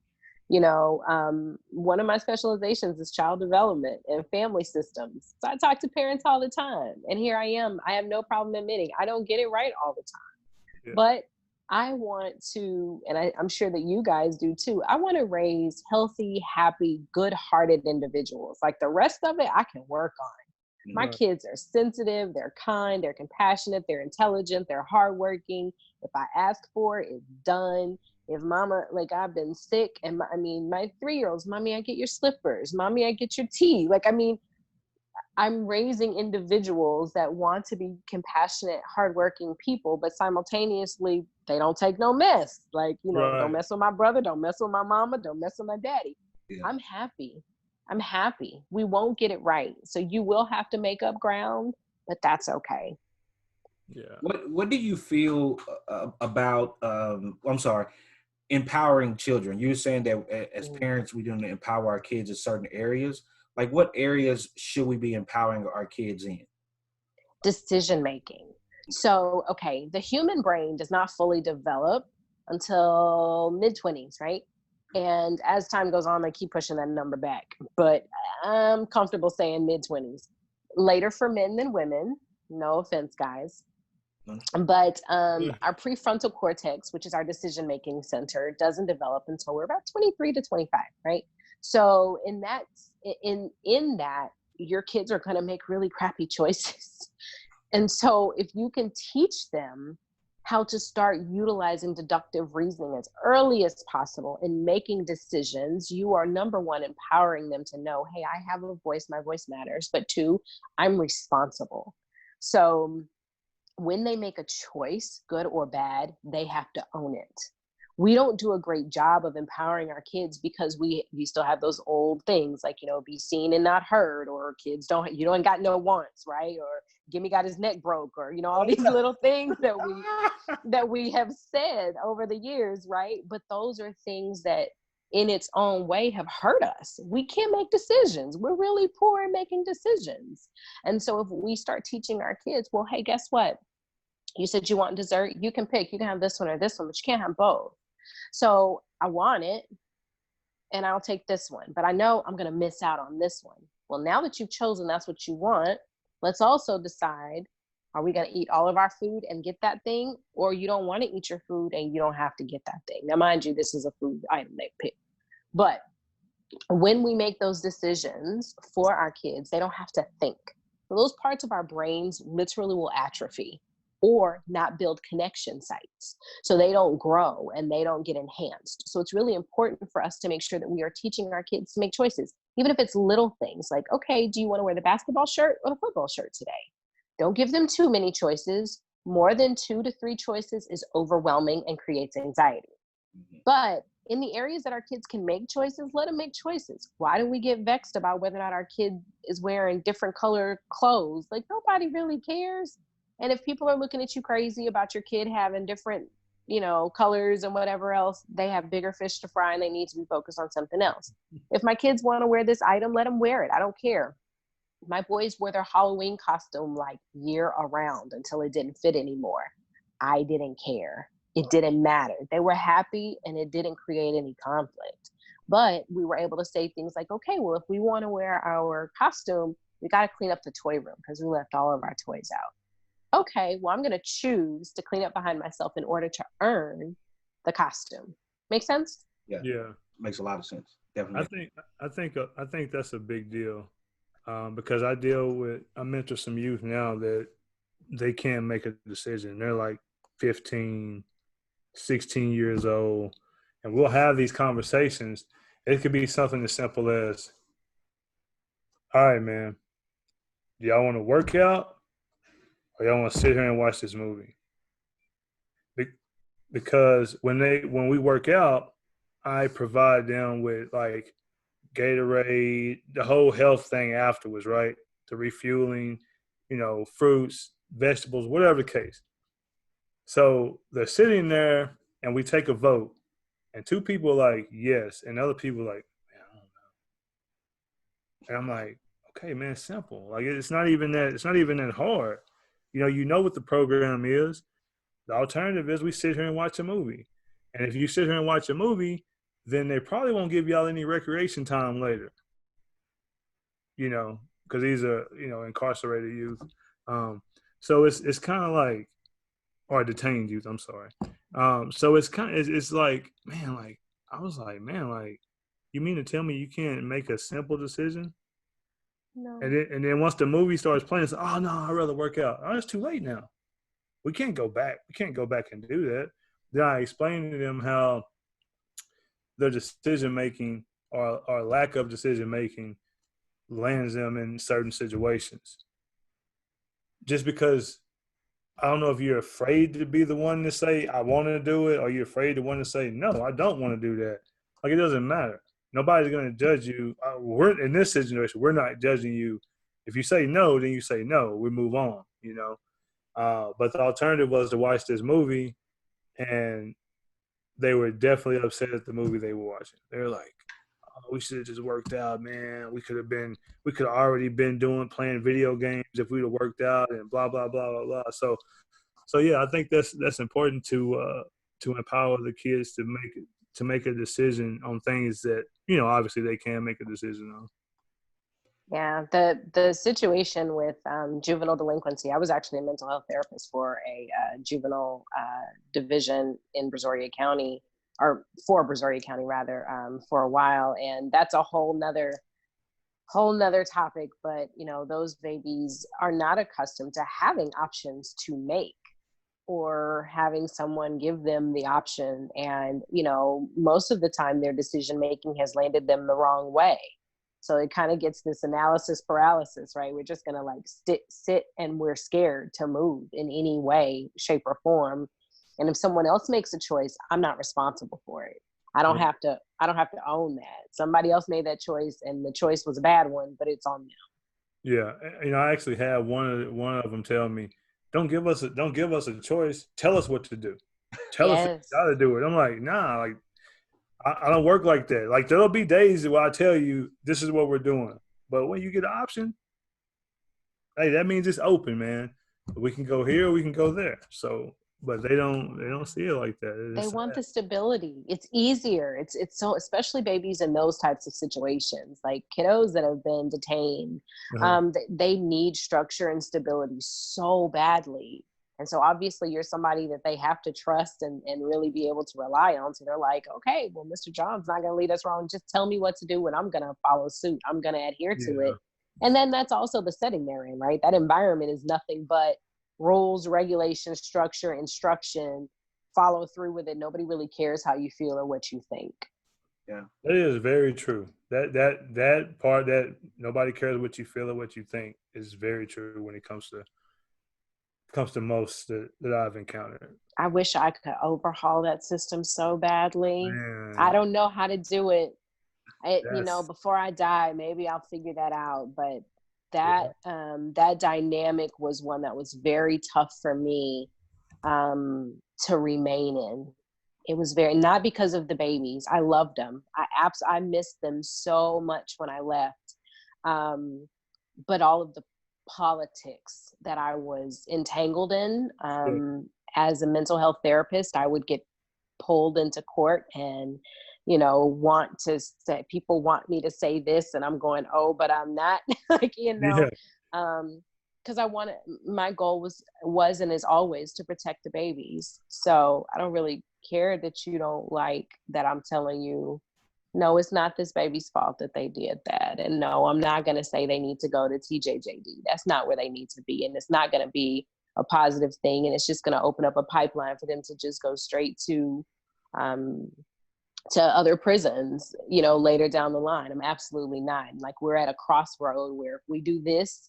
One of my specializations is child development and family systems. So I talk to parents all the time. And here I am. I have no problem admitting I don't get it right all the time. Yeah. But I want to, and I'm sure that you guys do too, I want to raise healthy, happy, good-hearted individuals. Like the rest of it, I can work on. My Right. kids are sensitive, they're kind, they're compassionate, they're intelligent, they're hardworking. If I ask for it, it's done. If mama, like I've been sick, and my 3-year-olds, mommy, I get your slippers, mommy, I get your tea. I'm raising individuals that want to be compassionate, hardworking people, but simultaneously they don't take no mess. Right. Don't mess with my brother, don't mess with my mama, don't mess with my daddy. Yeah. I'm happy. I'm happy. We won't get it right. So you will have to make up ground, but that's okay. Yeah. What do you feel about? I'm sorry, empowering children. You're saying that as parents, we don't empower our kids in certain areas. Like, what areas should we be empowering our kids in? Decision making. So, okay, the human brain does not fully develop until mid-20s, right? And as time goes on, they keep pushing that number back. But I'm comfortable saying mid-20s. Later for men than women. No offense, guys. But our prefrontal cortex, which is our decision-making center, doesn't develop until we're about 23 to 25, right? So in that, your kids are going to make really crappy choices. And so if you can teach them how to start utilizing deductive reasoning as early as possible in making decisions, you are, number one, empowering them to know, hey, I have a voice, my voice matters. But two, I'm responsible. So when they make a choice, good or bad, they have to own it. We don't do a great job of empowering our kids because we still have those old things like, be seen and not heard, or kids you don't got no wants, right? Or Gimme got his neck broke, or, all these little things that we have said over the years, right? But those are things that in its own way have hurt us. We can't make decisions. We're really poor in making decisions. And so if we start teaching our kids, well, hey, guess what? You said you want dessert. You can pick. You can have this one or this one, but you can't have both. So I want it and I'll take this one, but I know I'm going to miss out on this one. Well, now that you've chosen that's what you want, let's also decide, are we going to eat all of our food and get that thing, or you don't want to eat your food and you don't have to get that thing. Now, mind you, this is a food item they pick. But when we make those decisions for our kids, they don't have to think. Those parts of our brains literally will atrophy or not build connection sites. So they don't grow and they don't get enhanced. So it's really important for us to make sure that we are teaching our kids to make choices, even if it's little things like, okay, do you want to wear the basketball shirt or the football shirt today? Don't give them too many choices. More than 2 to 3 choices is overwhelming and creates anxiety. But in the areas that our kids can make choices, let them make choices. Why do we get vexed about whether or not our kid is wearing different colored clothes? Like, nobody really cares. And if people are looking at you crazy about your kid having different, colors and whatever else, they have bigger fish to fry and they need to be focused on something else. If my kids want to wear this item, let them wear it. I don't care. My boys wore their Halloween costume like year around until it didn't fit anymore. I didn't care. It didn't matter. They were happy and it didn't create any conflict. But we were able to say things like, okay, well, if we want to wear our costume, we got to clean up the toy room because we left all of our toys out. Okay, well, I'm going to choose to clean up behind myself in order to earn the costume. Make sense? Yeah. Makes a lot of sense. Definitely. I think that's a big deal. Because I mentor some youth now that they can't make a decision. They're like 15, 16 years old, and we'll have these conversations. It could be something as simple as, all right, man, do y'all want to work out or y'all want to sit here and watch this movie? Because when we work out, I provide them with like Gatorade, the whole health thing afterwards, right? The refueling, fruits, vegetables, whatever the case. So they're sitting there and we take a vote and 2 people are like, yes. And other people are like, man, I don't know. And I'm like, okay, man, it's simple. Like, it's not even that hard. You know what the program is. The alternative is we sit here and watch a movie. And if you sit here and watch a movie, then they probably won't give y'all any recreation time later. Because these are, incarcerated youth. So it's kind of like, or detained youth, I'm sorry. So it's like, man, like, I was like, man, like, you mean to tell me you can't make a simple decision? No. And then once the movie starts playing, it's, oh, no, I'd rather work out. Oh, it's too late now. We can't go back. We can't go back and do that. Then I explained to them how their decision-making or lack of decision-making lands them in certain situations. Just because, I don't know if you're afraid to be the one to say, I want to do it, or you're afraid to want to say, no, I don't want to do that. Like, it doesn't matter. Nobody's going to judge you. We're in this situation, we're not judging you. If you say no, then you say no. We move on, But the alternative was to watch this movie, and they were definitely upset at the movie they were watching. They were like, oh, we should have just worked out, man. We could have already been playing video games if we'd have worked out, and blah, blah, blah, blah, blah. So yeah, I think that's important to empower the kids to make a decision on things that, obviously they can make a decision on. Yeah, the situation with juvenile delinquency, I was actually a mental health therapist for a juvenile division in Brazoria County, or for Brazoria County rather, for a while. And that's a whole nother topic. But, those babies are not accustomed to having options to make or having someone give them the option. And, most of the time their decision making has landed them the wrong way. So it kind of gets this analysis paralysis, right? We're just going to like sit and we're scared to move in any way, shape, or form. And if someone else makes a choice, I'm not responsible for it. I don't have to own that. Somebody else made that choice and the choice was a bad one, but it's on them. Yeah. I actually had one of them tell me, don't give us a choice. Tell us what to do. Tell us how to do it. I'm like, nah, like, I don't work like that. Like, there'll be days where I tell you this is what we're doing, but when you get an option, hey, that means it's open, man. We can go here, we can go there. So but they don't see it like that. They It's want sad. the stability. It's easier. It's so, especially babies in those types of situations, like kiddos that have been detained. Uh-huh. They need structure and stability so badly. And so obviously you're somebody that they have to trust and really be able to rely on. So they're like, okay, well, Mr. John's not going to lead us wrong. Just tell me what to do and I'm going to follow suit. I'm going to adhere to Yeah. it. And then that's also the setting they're in, right? That environment is nothing but rules, regulations, structure, instruction, follow through with it. Nobody really cares how you feel or what you think. Yeah. That is very true. That part that nobody cares what you feel or what you think is very true when it comes to most that I've encountered. I wish I could overhaul that system so badly. Man, I don't know how to do it. that's Before I die, maybe I'll figure that out. But yeah. that dynamic was one that was very tough for me to remain in. It was very, not because of the babies. I loved them. I missed them so much when I left. But all of the politics that I was entangled in, Yeah. as a mental health therapist, I would get pulled into court and want to say, people want me to say this and I'm going, oh, but I'm not. Yeah. Because my goal was and is always to protect the babies. So I don't really care that you don't like that I'm telling you, no, it's not this baby's fault that they did that. And no, I'm not going to say they need to go to TJJD. That's not where they need to be. And it's not going to be a positive thing. And it's just going to open up a pipeline for them to just go straight to other prisons, later down the line. I'm absolutely not. Like, we're at a crossroad where if we do this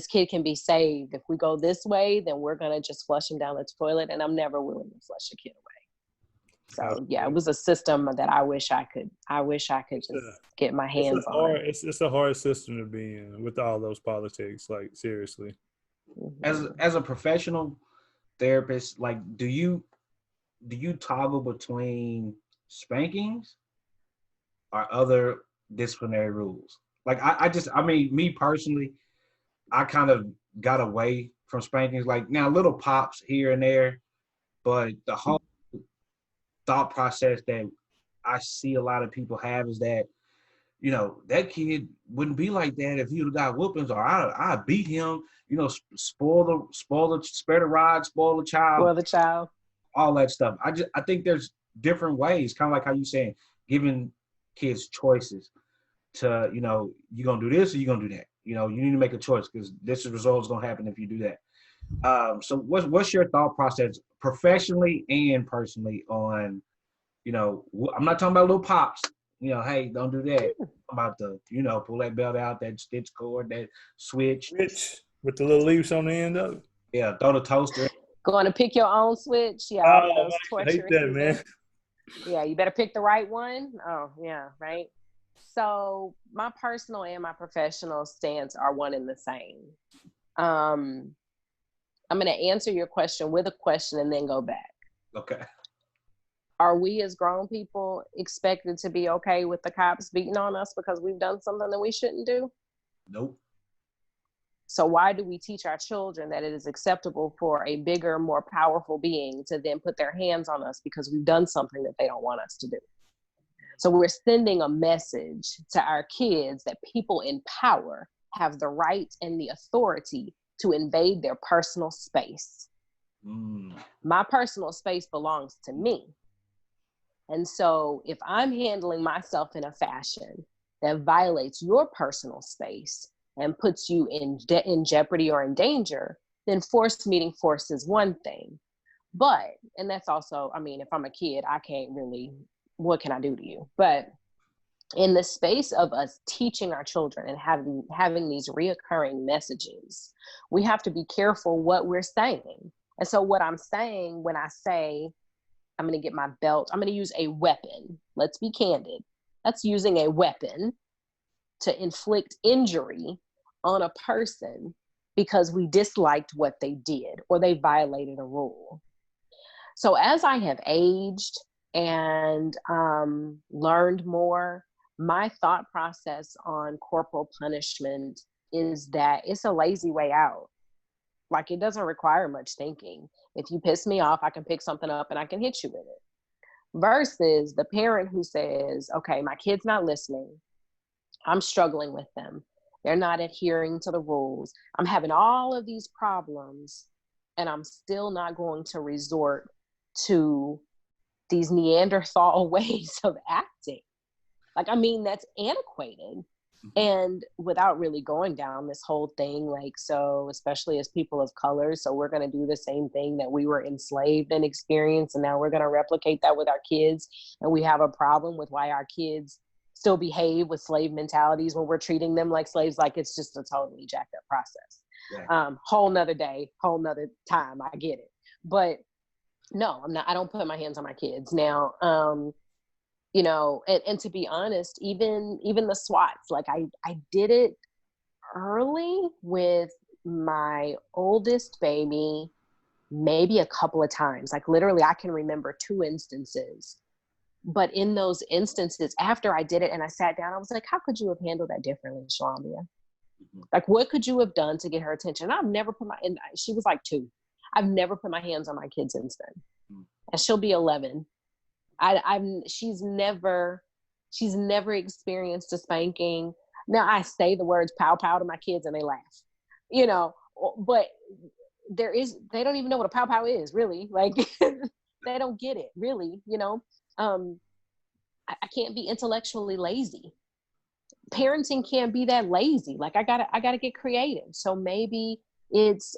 kid can be saved. If we go this way, then we're going to just flush him down the toilet. And I'm never willing to flush a kid away. So yeah, it was a system that I wish I could just get my hands on. It's a hard system to be in with all those politics. Like, seriously. As a professional therapist, like, do you toggle between spankings or other disciplinary rules? Like, I mean, me personally, I kind of got away from spankings. Like, now little pops here and there, but the whole thought process that I see a lot of people have is that, that kid wouldn't be like that if he would have got whoopings, or I beat him, spare the rod, spoil the child. Spoil the child. All that stuff. I think there's different ways, kind of like how you saying, giving kids choices to, you're going to do this or you're going to do that. You need to make a choice because this result is going to happen if you do that. So what's your thought process professionally and personally on, I'm not talking about little pops, hey, don't do that. I'm about to, pull that belt out, that stitch cord, that switch. With the little leaves on the end of it. Yeah, throw the toaster. Going to pick your own switch. Yeah, Oh, all of those I hate that, man. Yeah, you better pick the right one. Oh, yeah, right. So my personal and my professional stance are one and the same. I'm going to answer your question with a question and then go back. Okay. Are we as grown people expected to be okay with the cops beating on us because we've done something that we shouldn't do? Nope. So why do we teach our children that it is acceptable for a bigger, more powerful being to then put their hands on us because we've done something that they don't want us to do? So we're sending a message to our kids that people in power have the right and the authority to invade their personal space. My personal space belongs to me. And so if I'm handling myself in a fashion that violates your personal space and puts you in jeopardy or in danger, then force meeting force is one thing. But, and that's also, I mean, if I'm a kid, I can't really, what can I do to you? But in the space of us teaching our children and having these reoccurring messages, we have to be careful what we're saying. And so what I'm saying when I say, I'm going to get my belt, I'm going to use a weapon. Let's be candid. That's using a weapon to inflict injury on a person because we disliked what they did or they violated a rule. So as I have aged and learned more, my thought process on corporal punishment is that it's a lazy way out. Like, it doesn't require much thinking. If you piss me off, I can pick something up and I can hit you with it. Versus the parent who says, okay, my kid's not listening. I'm struggling with them. They're not adhering to the rules. I'm having all of these problems, and I'm still not going to resort to these Neanderthal ways of acting. Like, I mean, that's antiquated. And without really going down this whole thing, like, so especially as people of color, so we're going to do the same thing that we were enslaved and experienced, and now we're going to replicate that with our kids. And we have a problem with why our kids still behave with slave mentalities when we're treating them like slaves. Like, it's just a totally jacked up process. Yeah. Whole nother day, whole nother time. I get it. But no, I don't put my hands on my kids now. You know, and to be honest, even the SWATs, like I did it early with my oldest baby, maybe a couple of times. Like, literally, I can remember 2 instances. But in those instances, after I did it and I sat down, I was like, how could you have handled that differently, Shalonvia? Like, what could you have done to get her attention? I've never put and she was like 2. I've never put my hands on my kids since then. And she'll be 11. She's never experienced a spanking. Now, I say the words pow pow to my kids and they laugh, you know, but they don't even know what a pow pow is, really. Like, they don't get it, really, you know. I can't be intellectually lazy. Parenting can't be that lazy. Like, I gotta get creative. So maybe it's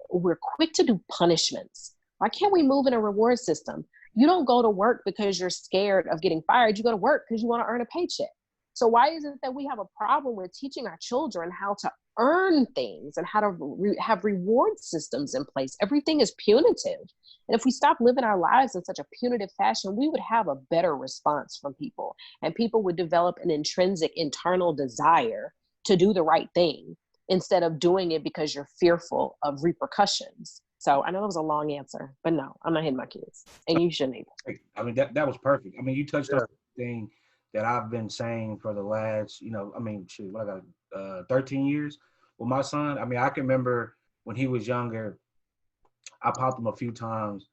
we're quick to do punishments. Why can't we move in a reward system? You don't go to work because you're scared of getting fired. You go to work because you want to earn a paycheck. So why is it that we have a problem with teaching our children how to earn things and how to have reward systems in place? Everything is punitive. And if we stop living our lives in such a punitive fashion, we would have a better response from people. And people would develop an intrinsic internal desire to do the right thing instead of doing it because you're fearful of repercussions. So I know that was a long answer, but no, I'm not hitting my kids, and you shouldn't either. I mean, that was perfect. I mean, you touched on the thing that I've been saying for the last, you know, I mean, shoot, what I got 13 years with my son. I mean, I can remember when he was younger, I popped him a few times,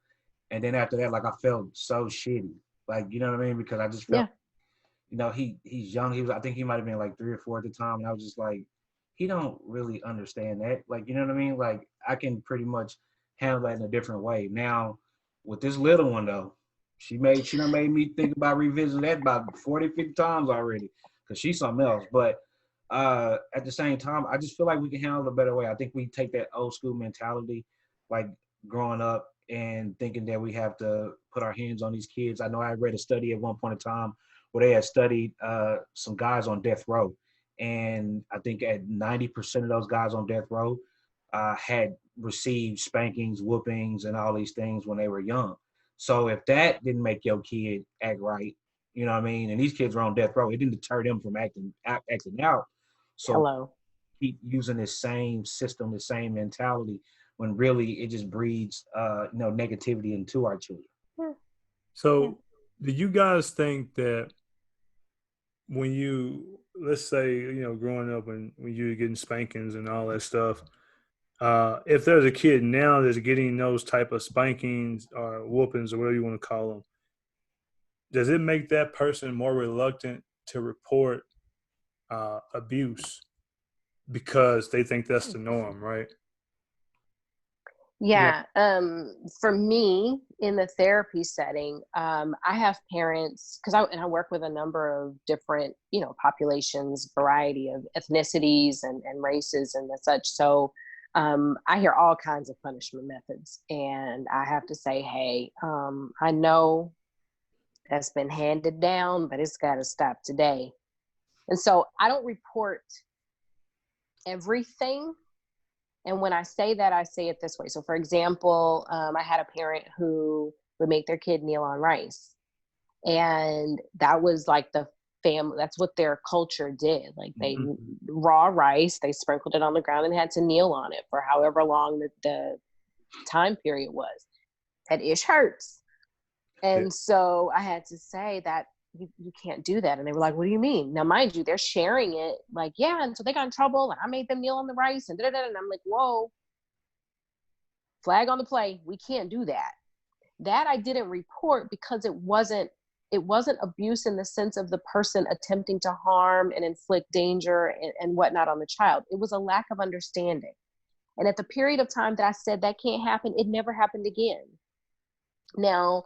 and then after that, like, I felt so shitty, like, you know what I mean? Because I just felt, you know, he's young. I think he might have been like 3 or 4 at the time, and I was just like, he don't really understand that, like, you know what I mean? Like, I can pretty much handle that in a different way. Now, with this little one though, she done made me think about revisiting that about 40, 50 times already, because she's something else. But at the same time, I just feel like we can handle it a better way. I think we take that old school mentality, like growing up and thinking that we have to put our hands on these kids. I know I read a study at one point in time where they had studied some guys on death row. And I think at 90% of those guys on death row had received spankings, whoopings, and all these things when they were young. So if that didn't make your kid act right, you know what I mean? And these kids were on death row. It didn't deter them from acting out. So keep using this same system, the same mentality, when really it just breeds, you know, negativity into our children. So do you guys think that when you, let's say, you know, growing up and when you were getting spankings and all that stuff, if there's a kid now that's getting those type of spankings or whoopings or whatever you want to call them, does it make that person more reluctant to report abuse because they think that's the norm, right? Yeah. For me, in the therapy setting, I have parents, because I work with a number of different, you know, populations, variety of ethnicities and races and such. So I hear all kinds of punishment methods, and I have to say, hey, I know that's been handed down, but it's got to stop today. And so I don't report everything. And when I say that, I say it this way. So for example, I had a parent who would make their kid kneel on rice. And that was like the family, that's what their culture did. Like they raw rice, they sprinkled it on the ground and had to kneel on it for however long the time period was. That ish hurts. And so I had to say that you can't do that. And they were like, what do you mean? Now, mind you, they're sharing it like, yeah. And so they got in trouble and I made them kneel on the rice and da-da-da. And I'm like, whoa, flag on the play. We can't do that. That I didn't report because it wasn't abuse in the sense of the person attempting to harm and inflict danger and whatnot on the child. It was a lack of understanding. And at the period of time that I said that can't happen, it never happened again. Now,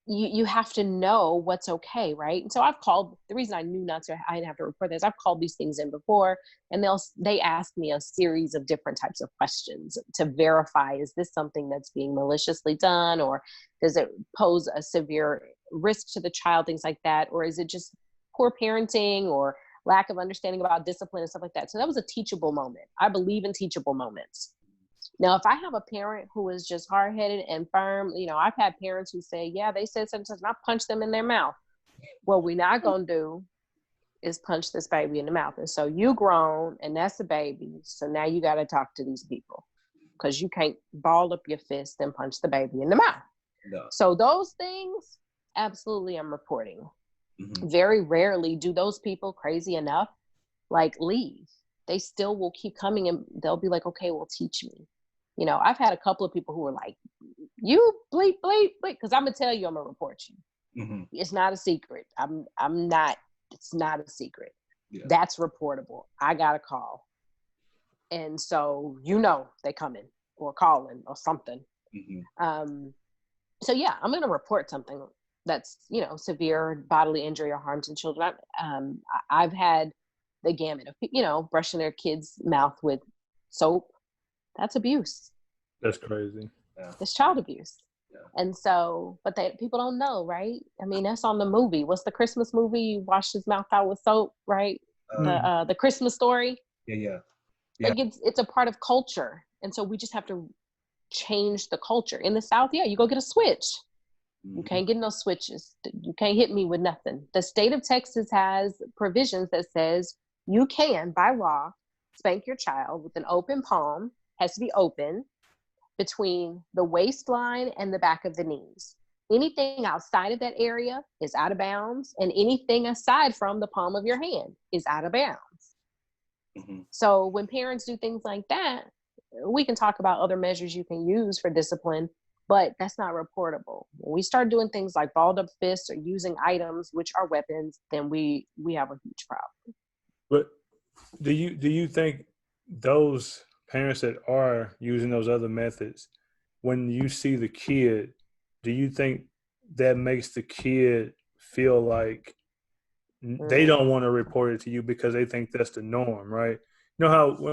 you have to know what's okay, right? And so I've called, the reason I knew I didn't have to report this, I've called these things in before, and they ask me a series of different types of questions to verify, is this something that's being maliciously done, or does it pose a severe risk to the child, things like that, or is it just poor parenting or lack of understanding about discipline and stuff like that. So that was a teachable moment. I believe in teachable moments. Now, if I have a parent who is just hard-headed and firm, I've had parents who say, yeah, they said something, and I punch them in their mouth. What we're not going to do is punch this baby in the mouth. And so you grown, and that's the baby. So now you got to talk to these people, because you can't ball up your fist and punch the baby in the mouth. No. So those things, absolutely, I'm reporting. Mm-hmm. Very rarely do those people, crazy enough, leave. They still will keep coming, and they'll be like, okay, well, teach me. I've had a couple of people who were like, you bleep, bleep, bleep, because I'm going to tell you, I'm going to report you. Mm-hmm. It's not a secret. It's not a secret. Yeah. That's reportable. I got a call. And so, they coming or calling or something. Mm-hmm. So yeah, I'm going to report something that's, severe bodily injury or harm to children. I've had the gamut of, brushing their kids' mouth with soap. That's abuse. That's crazy. Yeah. It's child abuse. Yeah. And so, but people don't know, right? I mean, that's on the movie. What's the Christmas movie? You wash his mouth out with soap, right? The Christmas Story. Yeah. It's a part of culture. And so we just have to change the culture. In the South, you go get a switch. Mm-hmm. You can't get no switches. You can't hit me with nothing. The state of Texas has provisions that says you can, by law, spank your child with an open palm. Has to be open between the waistline and the back of the knees. Anything outside of that area is out of bounds, and anything aside from the palm of your hand is out of bounds. Mm-hmm. So when parents do things like that, we can talk about other measures you can use for discipline, but that's not reportable. When we start doing things like balled up fists or using items which are weapons, then we have a huge problem. But do you think those parents that are using those other methods, when you see the kid, do you think that makes the kid feel like they don't want to report it to you because they think that's the norm, right? You know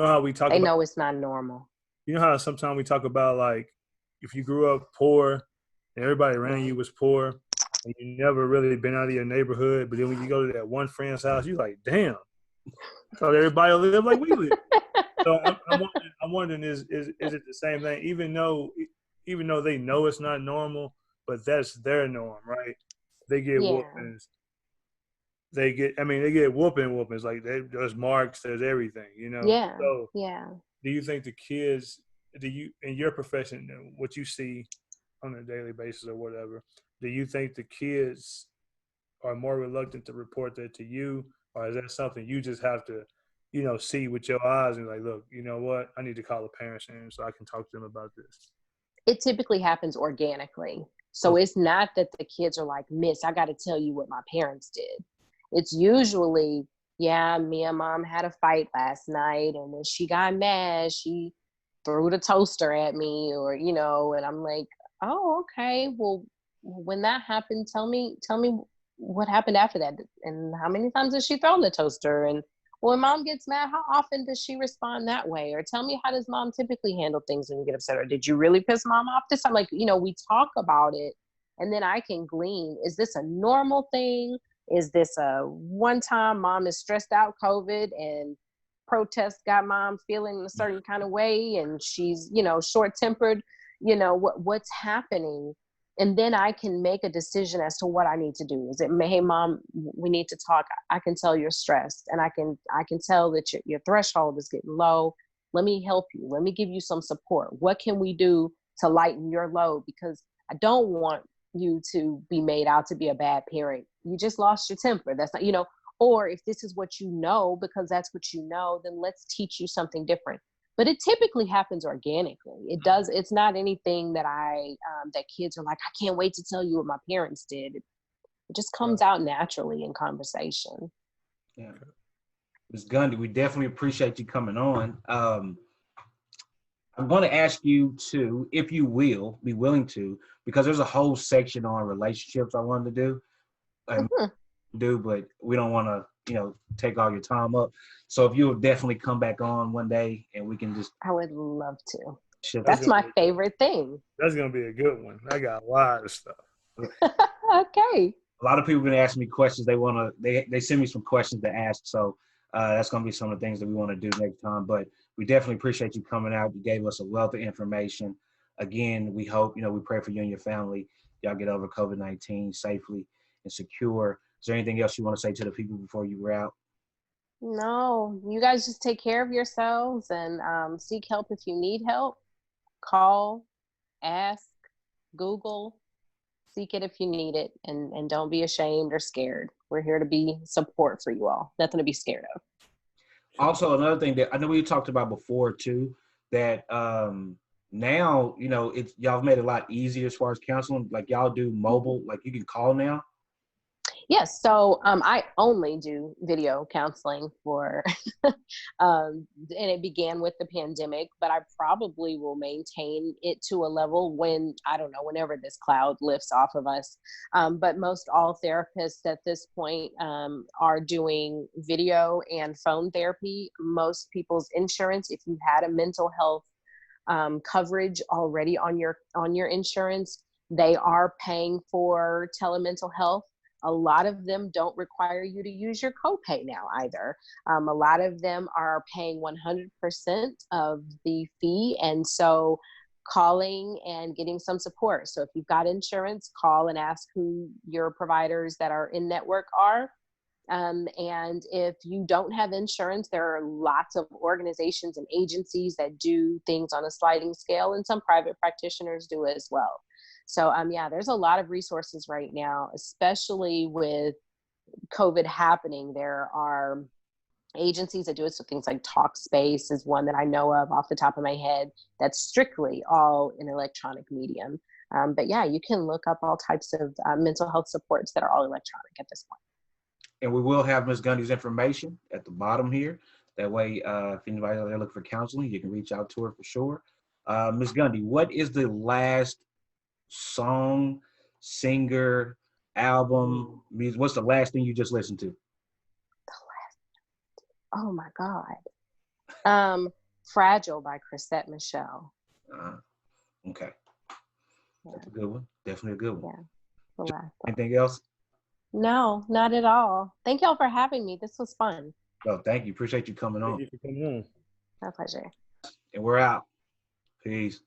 how we talk about, they know it's not normal. You know how sometimes we talk about, if you grew up poor and everybody around you was poor and you never really been out of your neighborhood, but then when you go to that one friend's house, you're like, damn, I thought everybody live like we live. So I'm wondering, is it the same thing? Even though they know it's not normal, but that's their norm, right? They get whoopings. They get whoopings. There's marks, there's everything, Yeah. So yeah. Do you think the kids, in your profession, what you see on a daily basis or whatever, do you think the kids are more reluctant to report that to you, or is that something you just have to see with your eyes and look, you know what? I need to call the parents in so I can talk to them about this. It typically happens organically. So it's not that the kids are like, Miss, I got to tell you what my parents did. It's usually, yeah, me and mom had a fight last night, and when she got mad, she threw the toaster at me, or, and I'm like, oh, okay. Well, when that happened, tell me what happened after that. And how many times has she thrown the toaster? And when mom gets mad, how often does she respond that way? Or tell me, how does mom typically handle things when you get upset? Or did you really piss mom off this time? We talk about it, and then I can glean, is this a normal thing? Is this a one time mom is stressed out, COVID, and protest got mom feeling a certain kind of way, and she's, short tempered, what's happening? And then I can make a decision as to what I need to do. Is it, hey, mom, we need to talk. I can tell you're stressed, and I can tell that your threshold is getting low. Let me help you. Let me give you some support. What can we do to lighten your load? Because I don't want you to be made out to be a bad parent. You just lost your temper. That's not, or if this is what because that's what then let's teach you something different. but it typically happens organically. It's not anything that that kids are like, I can't wait to tell you what my parents did. It just comes out naturally in conversation. Yeah. Ms. Gundy, we definitely appreciate you coming on. I'm going to ask you to, if you will, be willing to, because there's a whole section on relationships I wanted to do, but we don't want to, take all your time up. So if you'll definitely come back on one day and we can just. I would love to. That's That's my favorite thing. That's going to be a good one. I got a lot of stuff. Okay. A lot of people have been asking me questions. They send me some questions to ask. So that's going to be some of the things that we want to do next time. But we definitely appreciate you coming out. You gave us a wealth of information. Again, we hope, we pray for you and your family. Y'all get over COVID-19 safely and secure. Is there anything else you want to say to the people before you were out? No, you guys just take care of yourselves and seek help if you need help. Call, ask, Google, seek it if you need it, and don't be ashamed or scared. We're here to be support for you all. Nothing to be scared of. Also, another thing that I know we talked about before too, that now, y'all have made it a lot easier as far as counseling. Like y'all do mobile, like you can call now. Yes. So I only do video counseling and it began with the pandemic, but I probably will maintain it to a level whenever this cloud lifts off of us. But most all therapists at this point are doing video and phone therapy. Most people's insurance, if you had a mental health coverage already on your insurance, they are paying for telemental health. A lot of them don't require you to use your copay now either. A lot of them are paying 100% of the fee. And so calling and getting some support. So if you've got insurance, call and ask who your providers that are in network are. And if you don't have insurance, there are lots of organizations and agencies that do things on a sliding scale, and some private practitioners do it as well. So, there's a lot of resources right now, especially with COVID happening. There are agencies that do it. So things like Talkspace is one that I know of off the top of my head. That's strictly all in electronic medium. But you can look up all types of mental health supports that are all electronic at this point. And we will have Ms. Gundy's information at the bottom here. That way, if anybody out there looking for counseling, you can reach out to her for sure. Ms. Gundy, what is the last song, singer, album, music? What's the last thing you just listened to? Oh my God. Fragile by Chrisette Michele. Okay. That's a good one. Definitely a good one. Yeah. The last one. Anything else? No, not at all. Thank y'all for having me. This was fun. Oh, thank you. Appreciate you coming on. Thank you for coming on. My pleasure. And we're out. Peace.